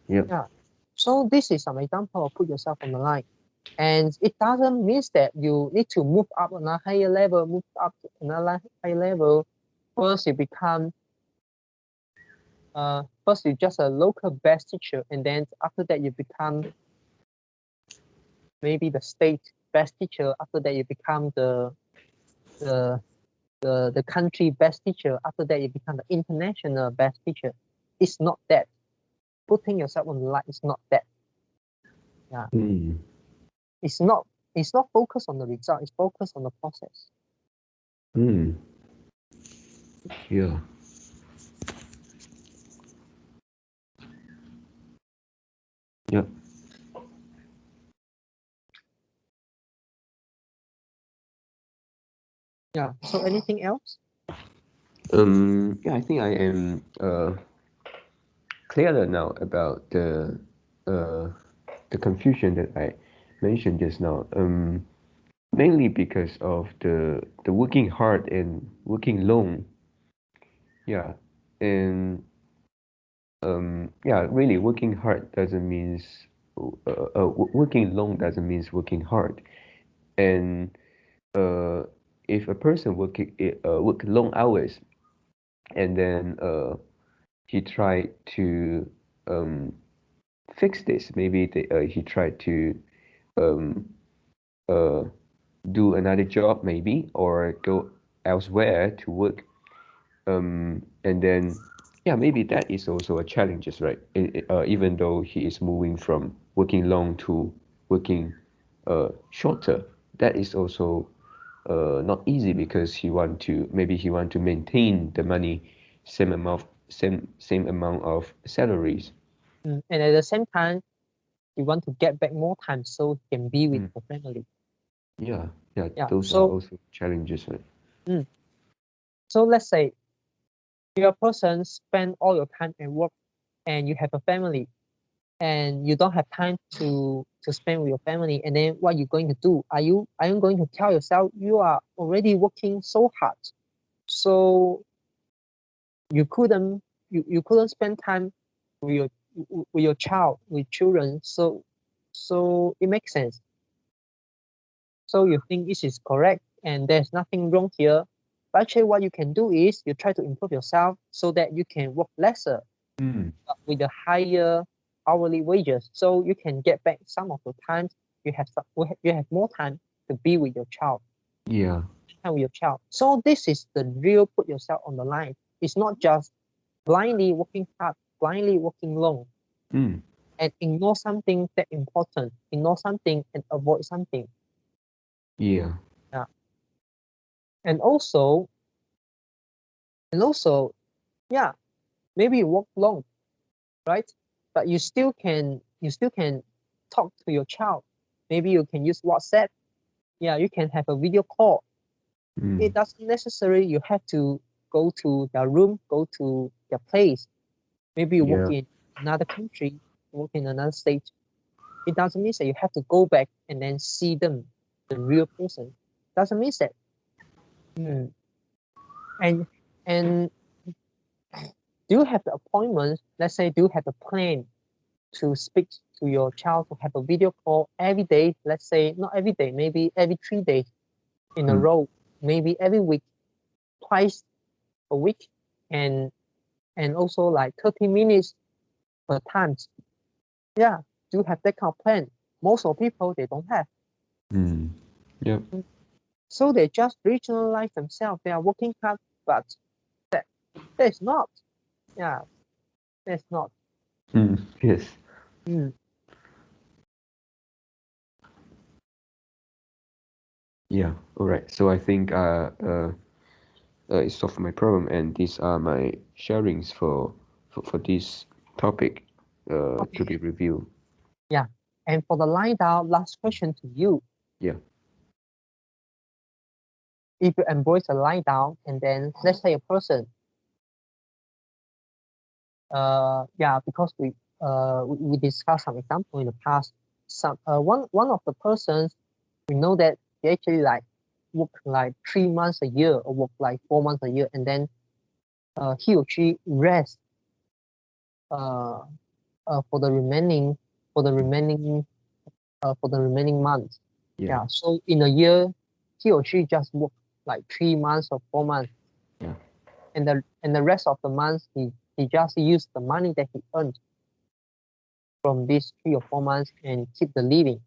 Yeah. So this is some example of put yourself on the line. And it doesn't mean that you need to move up on a higher level, move up to another higher level. First you become first you're just a local best teacher, and then after that you become maybe the state best teacher. After that you become the the country best teacher. After that you become the international best teacher. It's not that. Putting yourself on the line is not that. Yeah. It's not focused on the result, it's focused on the process. Yeah. Yep. Yeah. So anything else? Yeah, I think I am clearer now about the confusion that I mentioned just now. Mainly because of the working hard and working long. Yeah, and yeah, really working hard doesn't means working long doesn't means working hard. And uh, if a person work long hours and then he tried to um, fix this, maybe he tried to um, uh, do another job maybe or go elsewhere to work, and then yeah, maybe that is also a challenge, right? Even though he is moving from working long to working shorter, that is also not easy because he want to maintain the money, same amount of salaries. And at the same time, you want to get back more time so you can be with Mm. the family. Yeah, yeah, Yeah. those are So also challenges, right? so let's say you're a person spend all your time at work and you have a family and you don't have time to spend with your family, and then what you going to do? Are you going to tell yourself you are already working so hard, so you couldn't you couldn't spend time with your with your child, with children, so it makes sense. So you think this is correct and there's nothing wrong here. But actually what you can do is you try to improve yourself so that you can work lesser Mm. with a higher hourly wages. So you can get back some of the time you have more time to be with your child, Yeah. time with your child. So this is the real put yourself on the line. It's not just blindly working hard, blindly working long, Mm. and ignore something that important, ignore something and avoid something. Yeah. Yeah. And also, and also, yeah, maybe you work long, right? But you still can talk to your child. Maybe you can use WhatsApp. Yeah, you can have a video call. Mm. It doesn't necessarily you have to go to their room, go to their place. Maybe you work Yeah. in another country, work in another state. It doesn't mean that you have to go back and then see them, the real person. Doesn't mean that. Mm. And and do you have the appointment? Let's say, do you have a plan to speak to your child to have a video call every day? Let's say not every day, maybe every 3 days in a Mm. row, maybe every week, twice a week, and also like 30 minutes per time. Yeah, do you have that kind of plan? Most of people they don't have. Mm. Yep. So they just regionalize themselves. They are working hard, but that that's not. Yeah, that's not. Mm. Yes. Mm. Yeah. All right. So I think it solved my problem, and these are my sharings for this topic to be Okay. reviewed. Yeah. And for the line down, last question to you. Yeah. If you embrace a line down, and then let's say a person, yeah, because we discussed some example in the past. Some one of the persons, we know that they actually like work like 3 months a year or work like 4 months a year, and then he or she rest uh, for the remaining for the remaining for the remaining months. Yeah. Yeah. So in a year, he or she just work like 3 months or 4 months, Yeah. and the rest of the months he just use the money that he earned from these 3 or 4 months and keep the living.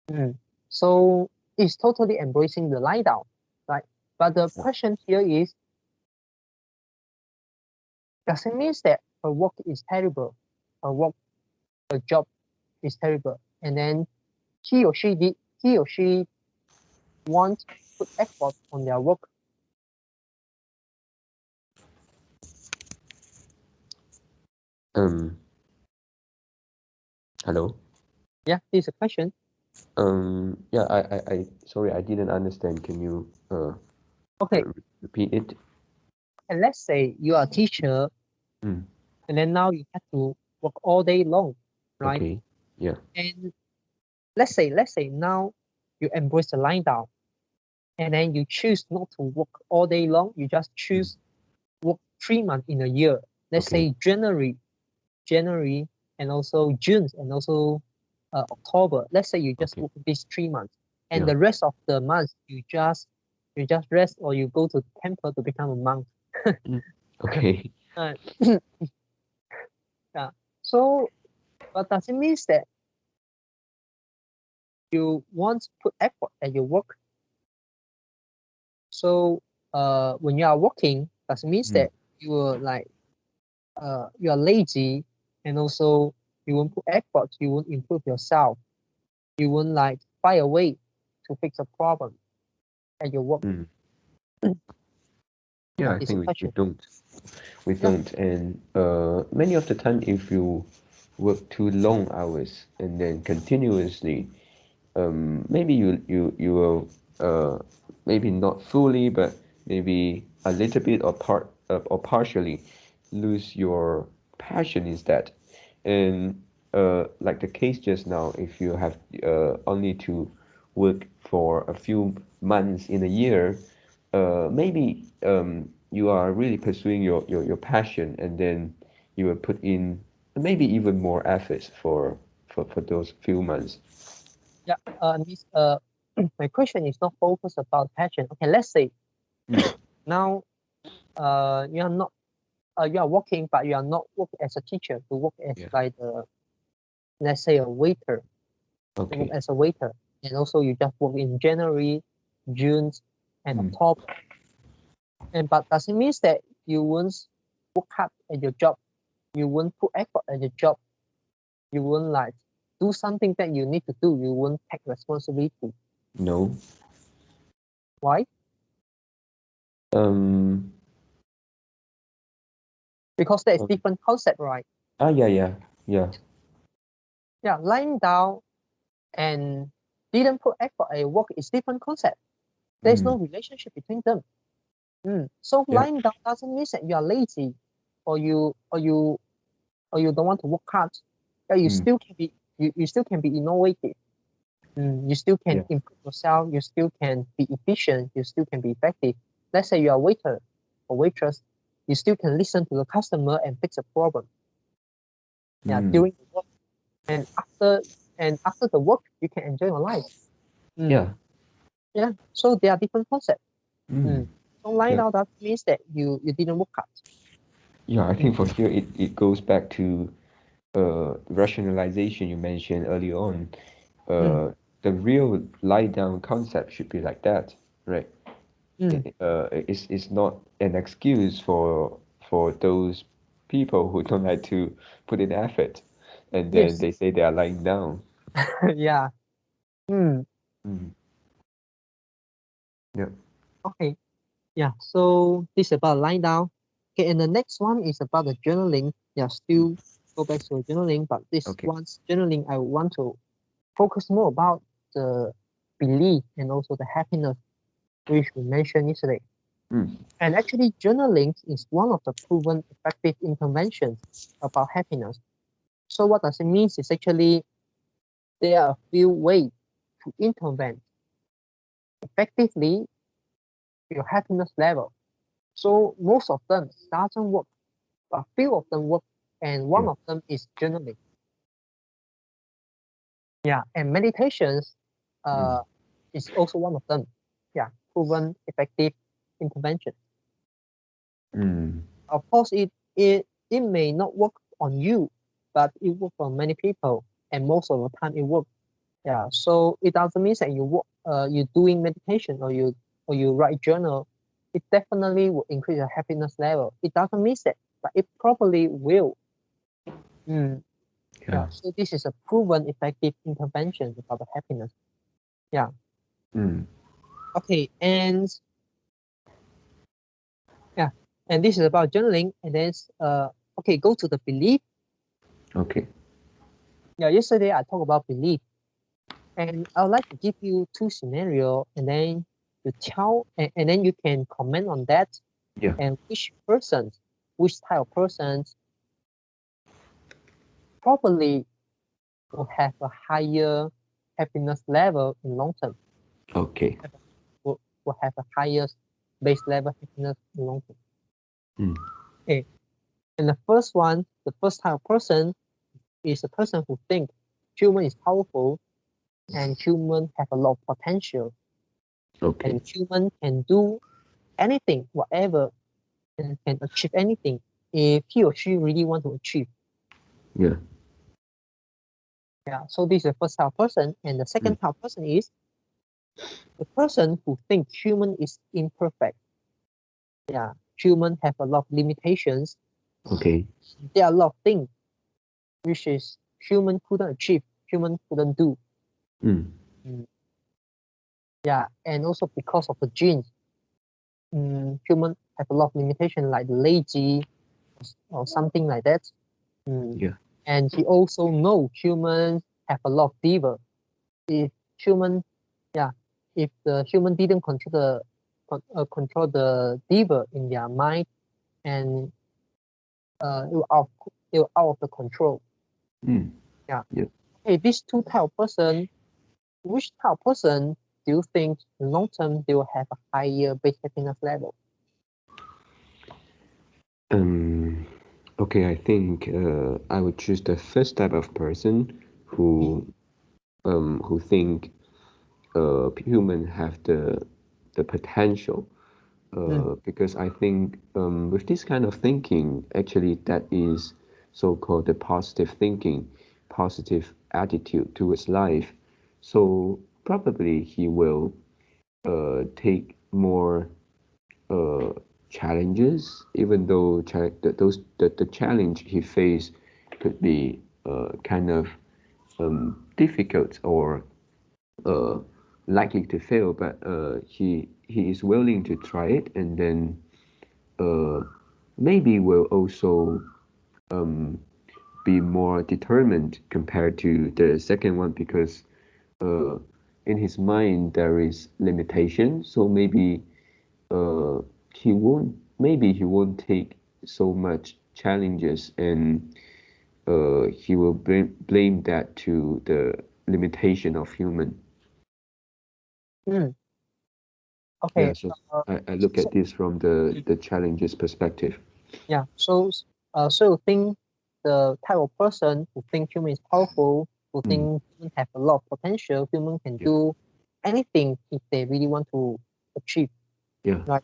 Mm. So it's totally embracing the lie down, right? But the question here is, does it mean that her work is terrible, her work, her job is terrible, and then he or she won't put effort on their work? Um. Hello. Yeah, this is a question. Yeah. Sorry, I didn't understand. Can you Okay, repeat it? and let's say you are a teacher, Mm. and then now you have to work all day long, right? Okay. Yeah. And let's say now you embrace the line down, and then you choose not to work all day long. You just Mm. choose work 3 months in a year. Let's Okay. say January, and also June, and also October. Let's say you just Okay. work these 3 months, and Yeah. the rest of the months you just rest, or you go to temple to become a monk. Mm. Okay. Uh, yeah. So, but does it mean that you want to put effort at your work? So, when you are working, does it mean Mm. that you are like you are lazy, and also you won't put effort, you won't improve yourself, you won't like find a way to fix a problem at your work? Mm. Yeah, Yeah, I it's a think we question. don't. We Yeah. don't. And many of the time, if you work too long hours and then continuously, maybe you will maybe not fully, but maybe a little bit or partially lose your passion instead. And like the case just now, if you have only to work for a few months in a year, maybe you are really pursuing your passion, and then you will put in maybe even more efforts for those few months. Yeah. This, my question is not focused about passion. Okay, let's say Mm, now you are not you are working, but you are not working as a teacher. You work as yeah. like the, let's say, a waiter. You work Okay. as a waiter, and also you just work in January, June, and Mm, October. And but does it mean that you won't work hard at your job? You won't put effort at your job. You won't like do something that you need to do. You won't take responsibility. no. Why? Um. Because there is um, different concept, right? yeah, yeah, yeah. Yeah, lying down and didn't put effort at work is different concept. There's Mm, no relationship between them. So yeah. lying down doesn't mean that you are lazy or you don't want to work hard. Yeah, Mm, you still can be innovative. You still can yeah. improve yourself. You still can be efficient. You still can be effective. Let's say you are a waiter or waitress. You still can listen to the customer and fix a problem. Yeah, Mm, during the work and after the work, you can enjoy your life. Mm, yeah. yeah. So there are different concepts. Mm, So lying yeah. down that means that you didn't work hard. Yeah, I Mm, think for here it goes back to rationalization you mentioned early on. mm, The real lie down concept should be like that, right? mm. It's not an excuse for those people who don't like to put in effort, and then Yes. they say they are lying down. Yeah. Mm, Mm, yeah. okay. Yeah. So this is about lying down. Okay, and the next one is about the journaling. Yeah, still go back to journaling, but this Okay. one's journaling I want to focus more about the belief and also the happiness which we mentioned yesterday. Mm, And actually, journaling is one of the proven effective interventions about happiness. So what does it mean? Is actually there are a few ways to intervene effectively your happiness level. So most of them doesn't work, but few of them work, and one yeah. of them is journaling. Yeah, and meditations Mm, uh, is also one of them. Yeah, proven effective intervention. mm, Of course, it may not work on you, but it works on many people, and most of the time it works. Yeah, so it doesn't mean that you doing meditation or you write journal. It definitely will increase your happiness level. It doesn't mean that, but it probably will. Mm, yeah, yeah. so this is a proven effective intervention about the happiness. Yeah. Mm, Okay, and yeah, and this is about journaling, and then okay, go to the belief. okay. Yeah, yesterday I talked about belief, and I would like to give you two scenario, and then you tell, and then you can comment on that, Yeah. and which type of persons probably will have a higher happiness level in long term, Okay. will have a higher base level happiness in long term. Mm, Okay. And the first type of person is a person who think human is powerful and human have a lot of potential okay. and human can do anything, whatever, and can achieve anything if he or she really want to achieve. Yeah. Yeah. So this is the first type of person, and the Mm, second type of person is the person who think human is imperfect. Yeah. Human have a lot of limitations. okay. There are a lot of things which is human couldn't achieve, human couldn't do. Mm, Mm, yeah, and also because of the genes, human have a lot of limitation like lazy or something like that. Mm. yeah. And he also know humans have a lot of fever. If human, yeah, if the human didn't control control the devil in their mind, and it will out of the control. Mm. Yeah. Yeah. Okay, these two type of person, which type of person do you think in long term they will have a higher base happiness level? Um, okay, I think I would choose the first type of person who think human have the potential because I think with this kind of thinking, actually, that is so-called the positive thinking, positive attitude towards life. So probably he will take more uh, challenges, even though the challenge he faced could be kind of difficult or uh, likely to fail, but he is willing to try it, and then uh, maybe will also be more determined compared to the second one because uh, in his mind there is limitation. So uh, he won't take so much challenges, and he will blame that to the limitation of human. Mm. Yeah, Okay. so Uh, I look at so, this from the mm, the challenges perspective. yeah. So you think the type of person who think human is powerful, who Mm, think human have a lot of potential, human can yeah, do anything if they really want to achieve, yeah, right?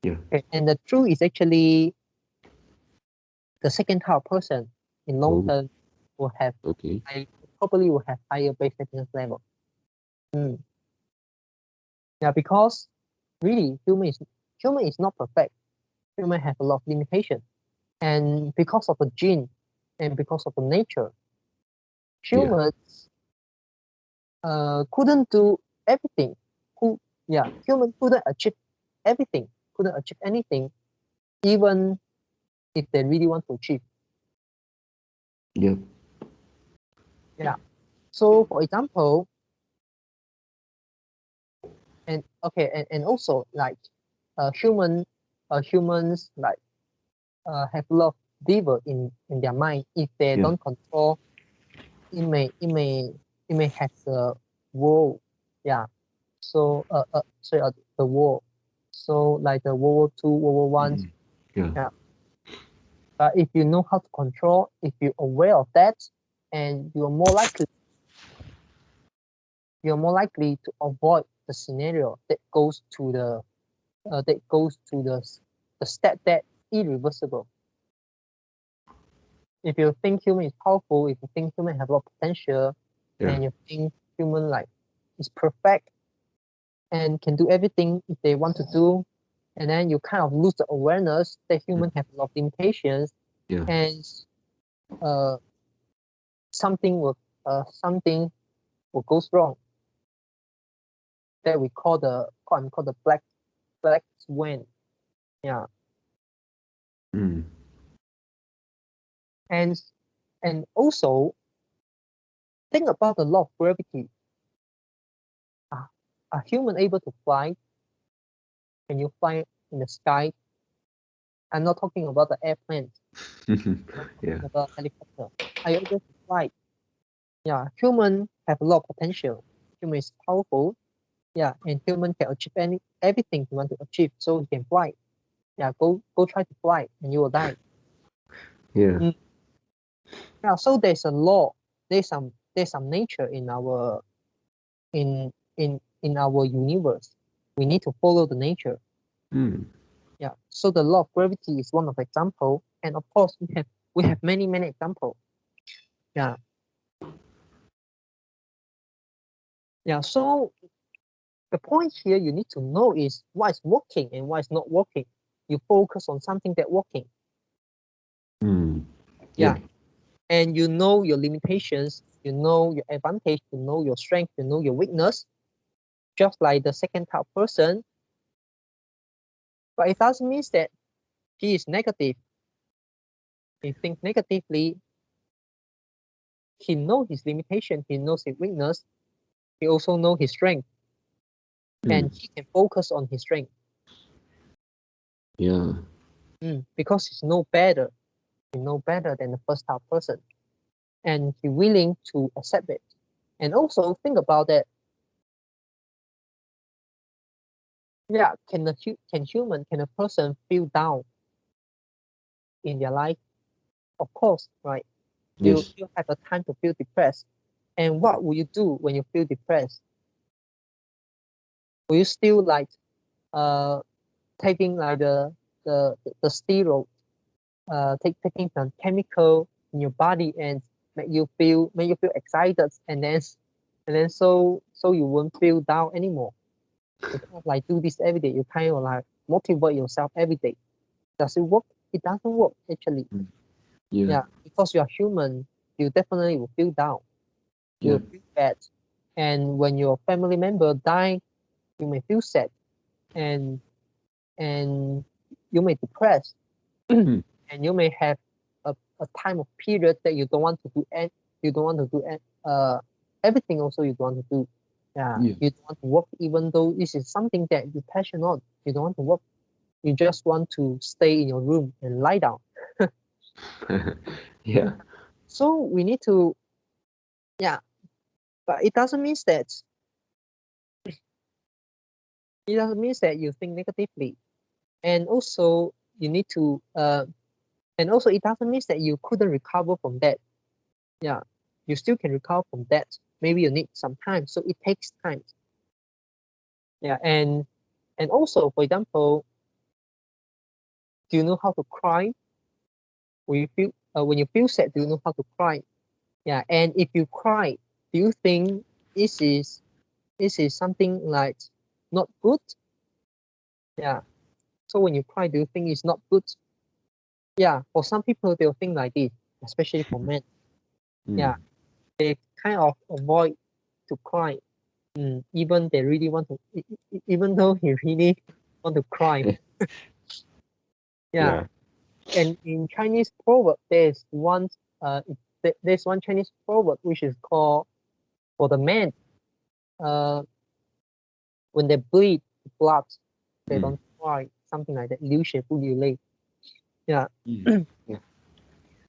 yeah. Okay. And the truth is actually the second type of person in long Oh, term will have okay. high, probably will have higher base happiness level. Mm. Yeah, because really human is not perfect. Human have a lot of limitation, and because of the gene and because of the nature, Yeah, humans couldn't do everything. Who yeah, human couldn't achieve everything, couldn't achieve anything, even if they really want to achieve. yeah, Yeah. So for example, and okay, and also like human humans like have a lot of devil in their mind. If they yeah. don't control, it may it may it may have the war. Yeah. So the war. So like the World War II, World War I. Mm, yeah, Yeah. But if you know how to control, if you're aware of that, and you're more likely to avoid the scenario that goes to the step that irreversible. If you think human is powerful, if you think human have a lot of potential, yeah, and you think human like is perfect and can do everything if they want to do, and then you kind of lose the awareness that mm, human have a lot of limitations, yeah. and uh something will something will goes wrong that we call the black swan. Yeah. Mm, and and also think about the law of gravity. uh, a human able to fly? Can you fly in the sky? I'm not talking about the airplane. I'm yeah, talking about helicopter. Are you able to fly? Yeah, human have a lot of potential. Human is powerful. Yeah, and human can achieve everything he want to achieve, so he can fly. Yeah, go try to fly, and you will die. yeah. Mm. Yeah, so there's a law. There's some nature in our universe. We need to follow the nature. Mm, Yeah. So the law of gravity is one of the example, and of course we have many examples. Yeah. Yeah. So the point here you need to know is what is working and what is not working. You focus on something that working. mm, yeah, Yeah. And you know your limitations, you know your advantage, you know your strength, you know your weakness, just like the second type person. But it doesn't mean that he is negative. He thinks negatively. He knows his limitation, he knows his weakness, he also knows his strength, mm, and he can focus on his strength. Yeah. Because he's no better. He's no better than the first type person, and he's willing to accept it. And also think about that. Yeah, can a person feel down in their life? Of course, right? You Yes. you have a time to feel depressed. And what will you do when you feel depressed? Will you still like uh taking like the steroid, taking some chemical in your body and make you feel excited, and then so you won't feel down anymore? You kind of like do this every day. You kind of like motivate yourself every day. Does it work? It doesn't work actually. Mm. Yeah. Yeah, because you are human, you definitely will feel down. You Yeah. will feel bad. And when your family member die, you may feel sad, and and you may depressed, Mm. and you may have a time of period that you don't want to do, and you don't want to do everything also you don't want to do. Yeah, Yeah. you don't want to work even though this is something that you passion on. You don't want to work. You just want to stay in your room and lie down. Yeah. So we need to, yeah, but it doesn't mean that you think negatively. And also you need to and also it doesn't mean that you couldn't recover from that. Yeah, you still can recover from that. Maybe you need some time, so it takes time. Yeah, and also, for example, do you know how to cry when you feel sad? Do you know how to cry? Yeah, and if you cry, do you think this is this is something like not good? Yeah. So when you cry, do you think it's not good? Yeah. For some people, they'll think like this, especially for men. Mm. Yeah, they kind of avoid to cry. Even they really want to, even though he really want to cry. Yeah. Yeah. And in Chinese proverb, there's one Chinese proverb which is called, for the men, uh, when they bleed blood, they Mm. don't cry, something like that. 流血不流泪. Yeah. Mm. Yeah.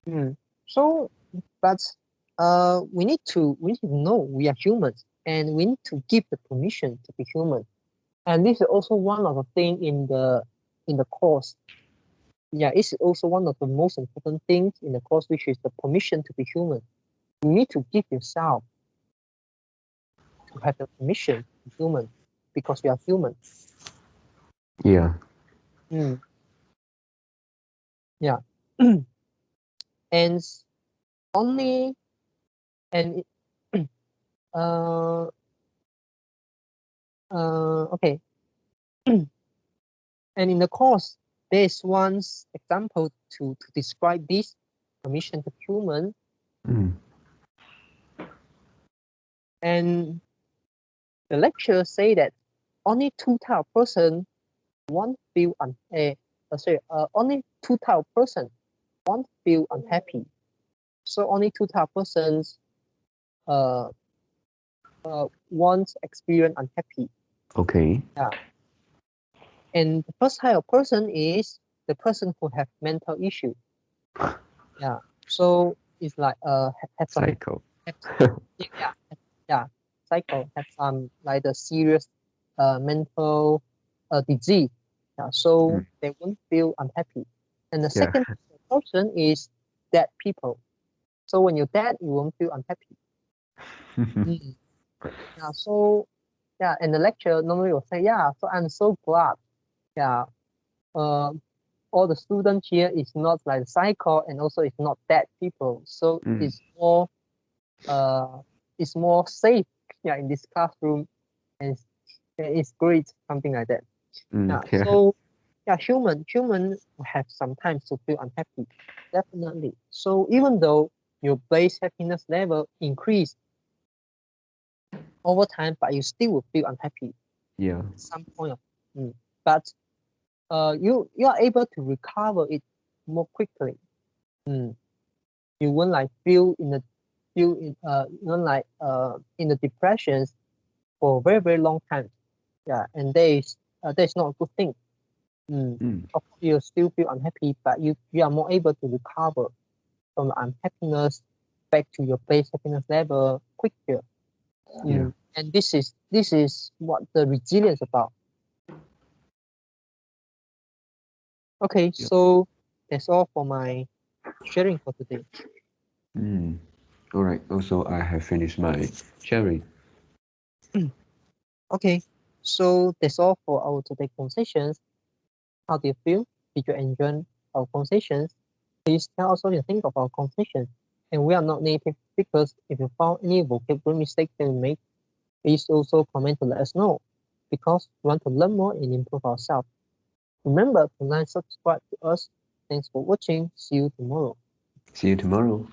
Mm. So, but we need to know we are humans, and we need to give the permission to be human. And this is also one of the thing in the course. Yeah, it's also one of the most important things in the course, which is the permission to be human. You need to give yourself to have the permission to be human, because we are human. Yeah. Mm, yeah. And only and uh okay. And in the course, there is one example to describe this permission to human. Mm. And the lecturer say that only two type of person won't feel only two type of person won't feel unhappy. So only two type of persons uh won't experience unhappy. Okay. Yeah. And the first type of person is the person who have mental issue. Yeah. So it's like have some Cycle. have, yeah, yeah, cycle, have some like the serious mental disease. Yeah, so Mm. they won't feel unhappy. And the Yeah. second person is dead people. So when you're dead, you won't feel unhappy. Mm. Yeah, so yeah, and the lecturer normally will say, yeah, so I'm so glad. Yeah, uh, all the students here is not like cycle, and also it's not dead people. So Mm. uh it's more safe, yeah, in this classroom, and it's great, something like that. Mm. Yeah. Yeah. So yeah, human have sometimes to feel unhappy, definitely. So even though your base happiness level increase over time, but you still will feel unhappy Yeah. at some point of. But you are able to recover it more quickly. Mm. You won't like in the depressions for a very very long time. Yeah, and there is not a good thing. Mm. Of course, you still feel unhappy, but you are more able to recover from the unhappiness back to your base happiness level quicker. Yeah. And this is what the resilience about. Okay, Yep. so that's all for my sharing for today. Mm. All right. Also, I have finished my sharing. Okay, so that's all for our today conversations. How do you feel? Did you enjoy our conversations? Please tell us what you think of our conversations. And we are not native speakers. If you found any vocabulary mistake that we made, please also comment to let us know, because we want to learn more and improve ourselves. Remember to like, subscribe to us. Thanks for watching. See you tomorrow. See you tomorrow.